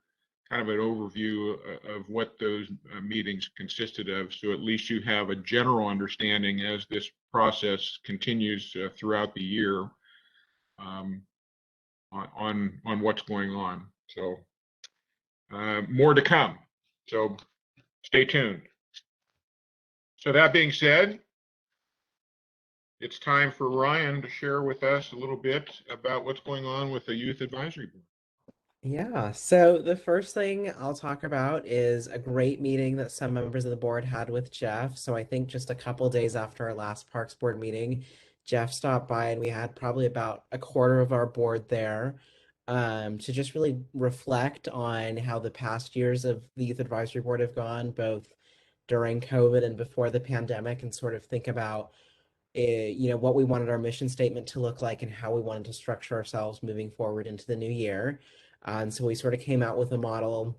S1: kind of an overview of what those meetings consisted of. So at least you have a general understanding as this process continues throughout the year on what's going on. So more to come. So stay tuned. So that being said, it's time for Ryan to share with us a little bit about what's going on with the Youth Advisory Board.
S10: Yeah, so the first thing I'll talk about is a great meeting that some members of the board had with Jeff. So I think just a couple days after our last Parks Board meeting, Jeff stopped by and we had probably about a quarter of our board there to just really reflect on how the past years of the Youth Advisory Board have gone, both during COVID and before the pandemic, and sort of think about what we wanted our mission statement to look like and how we wanted to structure ourselves moving forward into the new year. And so we sort of came out with a model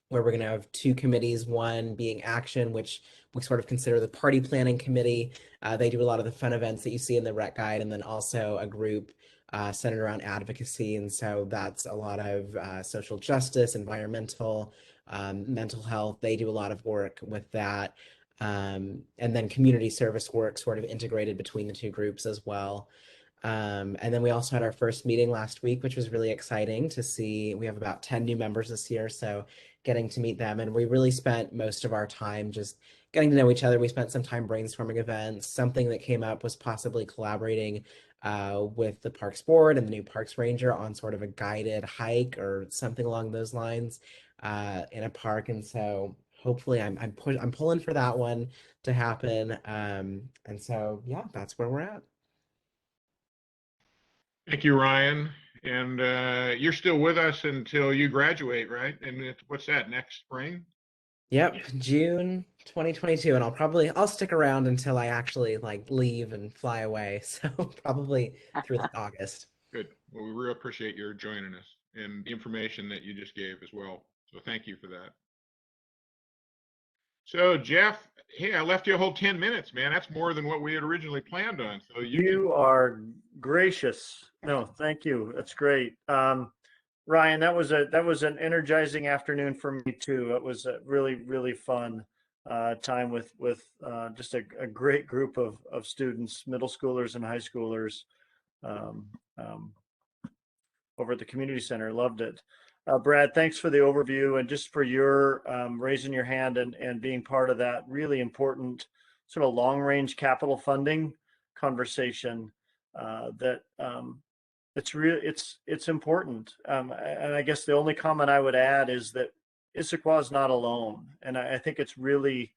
S10: where we're going to have two committees, one being action, which we sort of consider the party planning committee. They do a lot of the fun events that you see in the rec guide, and then also a group centered around advocacy. And so that's a lot of social justice, environmental, mental health. They do a lot of work with that. And then community service work sort of integrated between the two groups as well. And then we also had our first meeting last week, which was really exciting to see. We have about 10 new members this year, so getting to meet them. And we really spent most of our time just getting to know each other. We spent some time brainstorming events. Something that came up was possibly collaborating with the Parks Board and the new Parks Ranger on sort of a guided hike or something along those lines in a park. And so hopefully I'm pulling for that one to happen. And so, yeah, that's where we're at.
S1: Thank you, Ryan. And you're still with us until you graduate, right? And what's that, next spring?
S10: Yep, June 2022, and I'll stick around until I actually leave and fly away. So probably through August.
S1: Good. Well, we really appreciate your joining us and the information that you just gave as well. So thank you for that. So Jeff, hey, I left you a whole 10 minutes, man. That's more than what we had originally planned on. So
S6: you are gracious. No, thank you. That's great. Ryan, that was an energizing afternoon for me too. It was a really, really fun time with just a great group of students, middle schoolers and high schoolers over at the community center. Loved it. Brad, thanks for the overview and just for your raising your hand and being part of that really important sort of long range capital funding conversation that it's important. And I guess the only comment I would add is that Issaquah is not alone. And I think it's really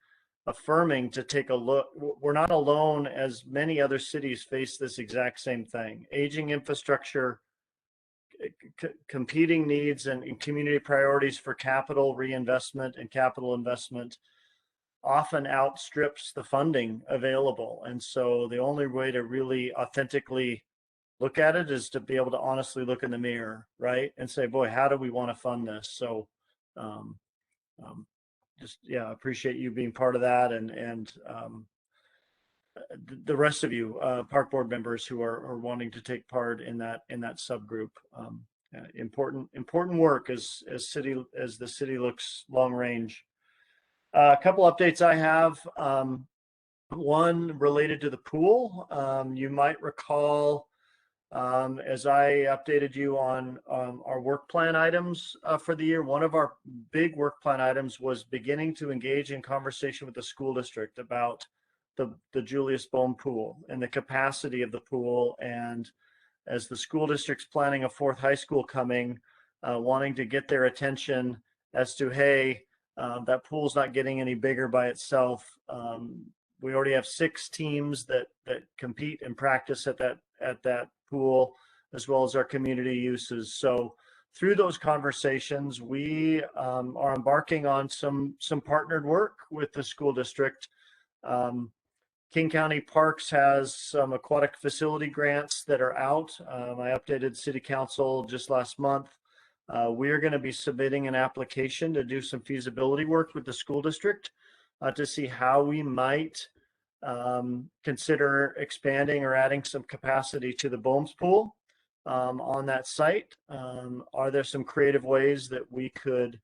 S6: affirming to take a look. We're not alone, as many other cities face this exact same thing. Aging infrastructure, competing needs and community priorities for capital reinvestment and capital investment often outstrips the funding available. And so the only way to really authentically look at it is to be able to honestly look in the mirror, right? And say, boy, how do we want to fund this? So appreciate you being part of that and the rest of you park board members who are wanting to take part in that subgroup. Important work as the city looks long range. A couple updates I have. One related to the pool. You might recall As I updated you on our work plan items for the year, one of our big work plan items was beginning to engage in conversation with the school district about the Julius Bohm pool and the capacity of the pool. And as the school district's planning a 4th high school coming, wanting to get their attention as to, hey, that pool's not getting any bigger by itself. We already have 6 teams that compete and practice at that pool, as well as our community uses. So through those conversations, we are embarking on some partnered work with the school district. King County Parks has some aquatic facility grants that are out. I updated City Council just last month. We are going to be submitting an application to do some feasibility work with the school district to see how we might consider expanding or adding some capacity to the Bohms pool on that site. Are there some creative ways that we could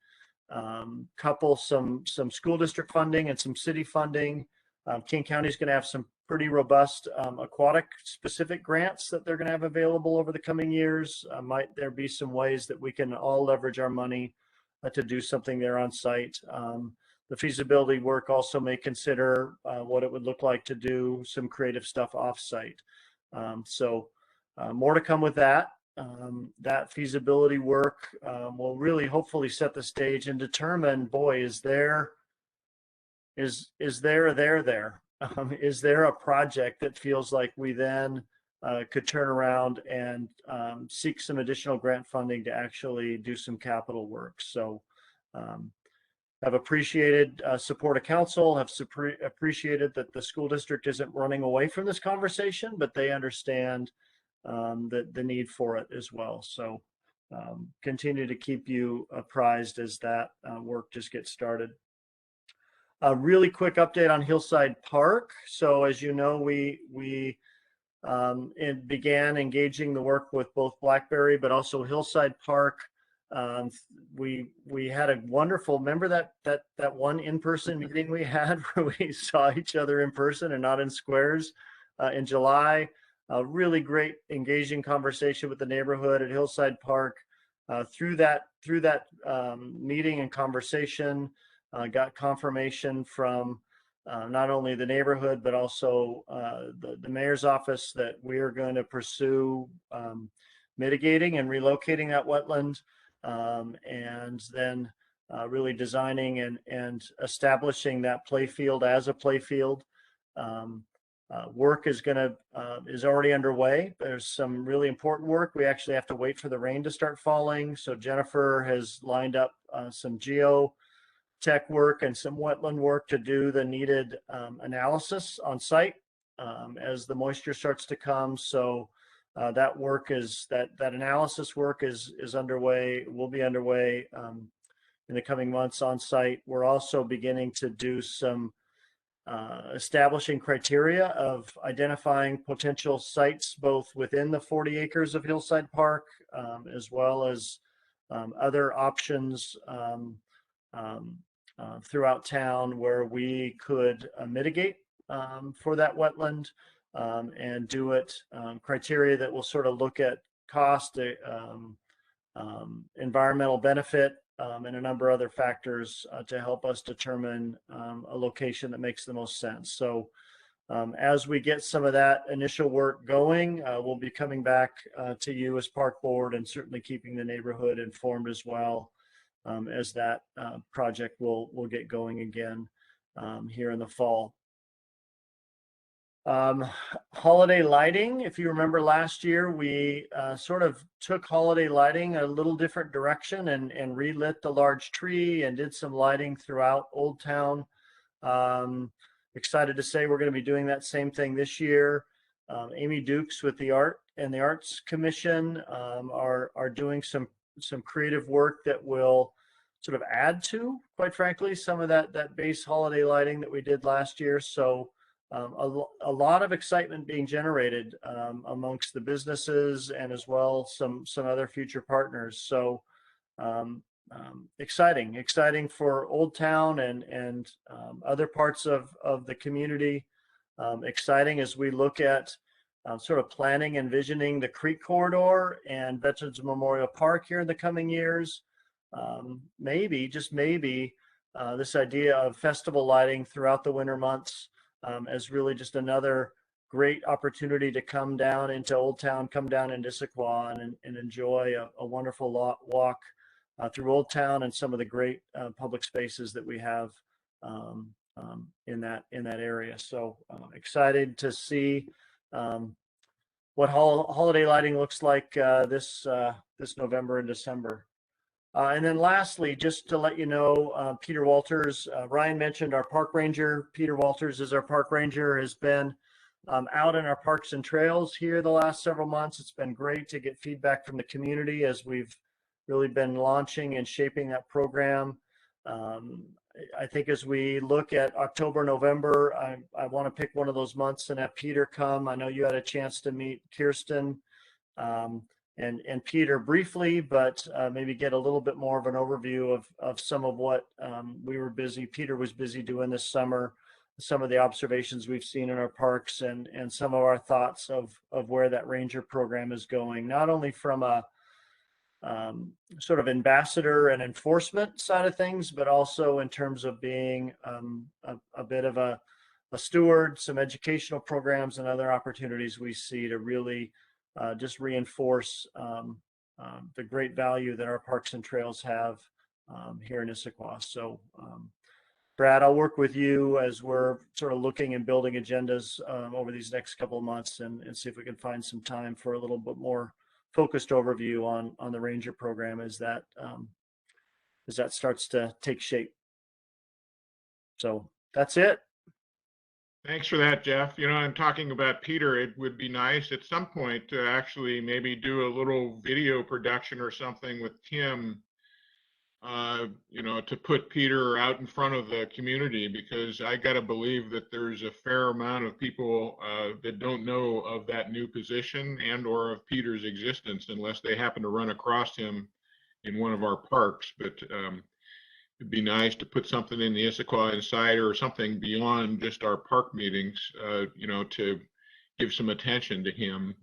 S6: couple some school district funding and some city funding? King County is going to have some pretty robust aquatic specific grants that they're going to have available over the coming years. Might there be some ways that we can all leverage our money to do something there on site? The feasibility work also may consider what it would look like to do some creative stuff off site. So more to come with that. That feasibility work will really hopefully set the stage and determine, boy, is there a project that feels like we then could turn around and seek some additional grant funding to actually do some capital work. So have appreciated support of council, have appreciated that the school district isn't running away from this conversation, but they understand the need for it as well. So continue to keep you apprised as that work just gets started. A really quick update on Hillside Park. So as you know, we began engaging the work with both Blackberry, but also Hillside Park. We had a wonderful, remember that one in-person meeting we had where we saw each other in person and not in squares in July. A really great engaging conversation with the neighborhood at Hillside Park. Through that meeting and conversation, got confirmation from not only the neighborhood, but also the mayor's office that we are going to pursue mitigating and relocating that wetland, and then really designing and establishing that playfield as a playfield. Work is already underway. There's some really important work. We actually have to wait for the rain to start falling. So Jennifer has lined up some geotech work and some wetland work to do the needed analysis on site as the moisture starts to come. So that analysis work is underway, will be underway in the coming months on site. We're also beginning to do some establishing criteria of identifying potential sites both within the 40 acres of Hillside Park as well as other options throughout town where we could mitigate for that wetland and do it criteria that will sort of look at cost, environmental benefit, and a number of other factors to help us determine a location that makes the most sense. So as we get some of that initial work going, we'll be coming back to you as park board and certainly keeping the neighborhood informed as well as that project will get going again here in the fall. Holiday lighting. If you remember last year, we sort of took holiday lighting a little different direction and relit the large tree and did some lighting throughout Old Town. Excited to say we're going to be doing that same thing this year. Amy Dukes with the Art and the Arts Commission are doing some creative work that will sort of add to, quite frankly, some of that base holiday lighting that we did last year. So a lot of excitement being generated amongst the businesses and as well some other future partners. So exciting for Old Town and other parts of the community. Exciting as we look at sort of planning and visioning the Creek Corridor and Veterans Memorial Park here in the coming years. Maybe, just maybe, this idea of festival lighting throughout the winter months as really just another great opportunity to come down into Old Town, come down into Issaquah and enjoy a wonderful walk through Old Town and some of the great public spaces that we have in that area. So excited to see what holiday lighting looks like this November and December. And then lastly, just to let you know, Peter Walters, Ryan mentioned our park ranger. Peter Walters is our park ranger, has been out in our parks and trails here the last several months. It's been great to get feedback from the community as we've really been launching and shaping that program. I think as we look at October, November, I want to pick one of those months and have Peter come. I know you had a chance to meet Kirsten and Peter briefly, but maybe get a little bit more of an overview of some of what Peter was busy doing this summer, some of the observations we've seen in our parks and some of our thoughts of where that ranger program is going, not only from a sort of ambassador and enforcement side of things, but also in terms of being a bit of a steward, some educational programs and other opportunities we see to really just reinforce the great value that our parks and trails have here in Issaquah. So Brad, I'll work with you as we're sort of looking and building agendas over these next couple of months and see if we can find some time for a little bit more focused overview on the ranger program as that starts to take shape. So that's it.
S1: Thanks for that, Jeff. You know, I'm talking about Peter. It would be nice at some point to actually maybe do a little video production or something with Tim, you know, to put Peter out in front of the community, because I got to believe that there's a fair amount of people that don't know of that new position and or of Peter's existence unless they happen to run across him in one of our parks. But it'd be nice to put something in the Issaquah Insider or something beyond just our park meetings, you know, to give some attention to him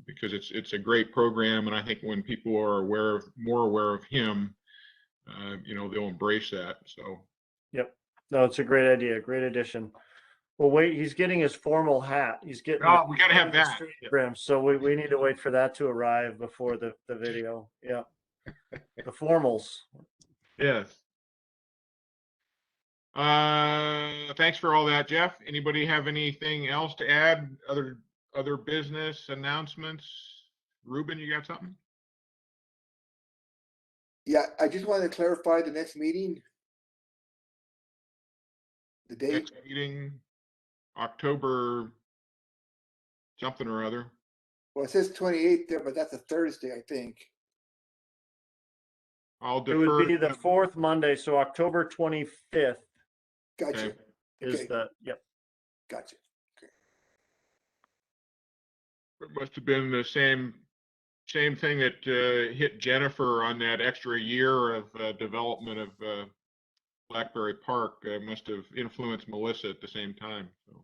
S1: because it's a great program. And I think when people are more aware of him, you know, they'll embrace that. So.
S6: Yep. No, it's a great idea. Great addition. Well, wait, he's getting his formal hat. He's getting.
S1: Oh, we got to have that.
S6: Brim. So we need to wait for that to arrive before the video. Yeah. The formals.
S1: Yes. Thanks for all that, Jeff. Anybody have anything else to add? Other business announcements? Ruben, you got something?
S8: Yeah, I just wanted to clarify the next meeting. The date.
S1: Next meeting, October something or other.
S8: Well, it says 28th there, but that's a Thursday, I think.
S1: I'll
S6: It
S1: defer.
S6: would be the fourth Monday, so October 25th.
S8: Gotcha.
S1: Okay.
S6: Is
S8: Okay.
S6: yep.
S8: Gotcha. Okay.
S1: It must have been the same thing that hit Jennifer on that extra year of development of Blackberry Park. Must have influenced Melissa at the same time. So.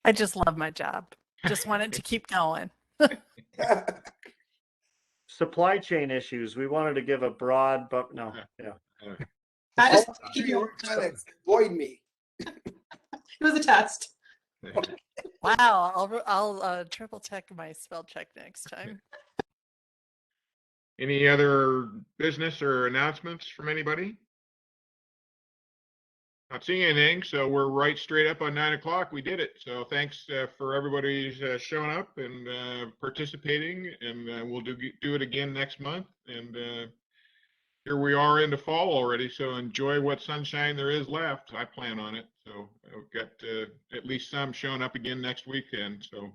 S7: I just love my job. Just wanted to keep going.
S6: Supply chain issues. We wanted to give a broad, but no, yeah.
S4: I just,
S8: You were trying to avoid me.
S4: it was a test.
S7: Wow, I'll triple check my spell check next time.
S1: Any other business or announcements from anybody? Not seeing anything, so we're right straight up on 9 o'clock. We did it. So thanks for everybody's showing up and participating, and we'll do it again next month. And here we are into fall already, so enjoy what sunshine there is left. I plan on it. So I've got at least some showing up again next weekend. So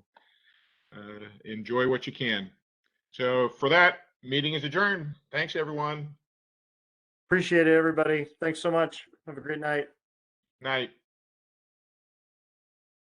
S1: enjoy what you can. So for that, meeting is adjourned. Thanks, everyone.
S6: Appreciate it, everybody. Thanks so much. Have a great night.
S1: Night.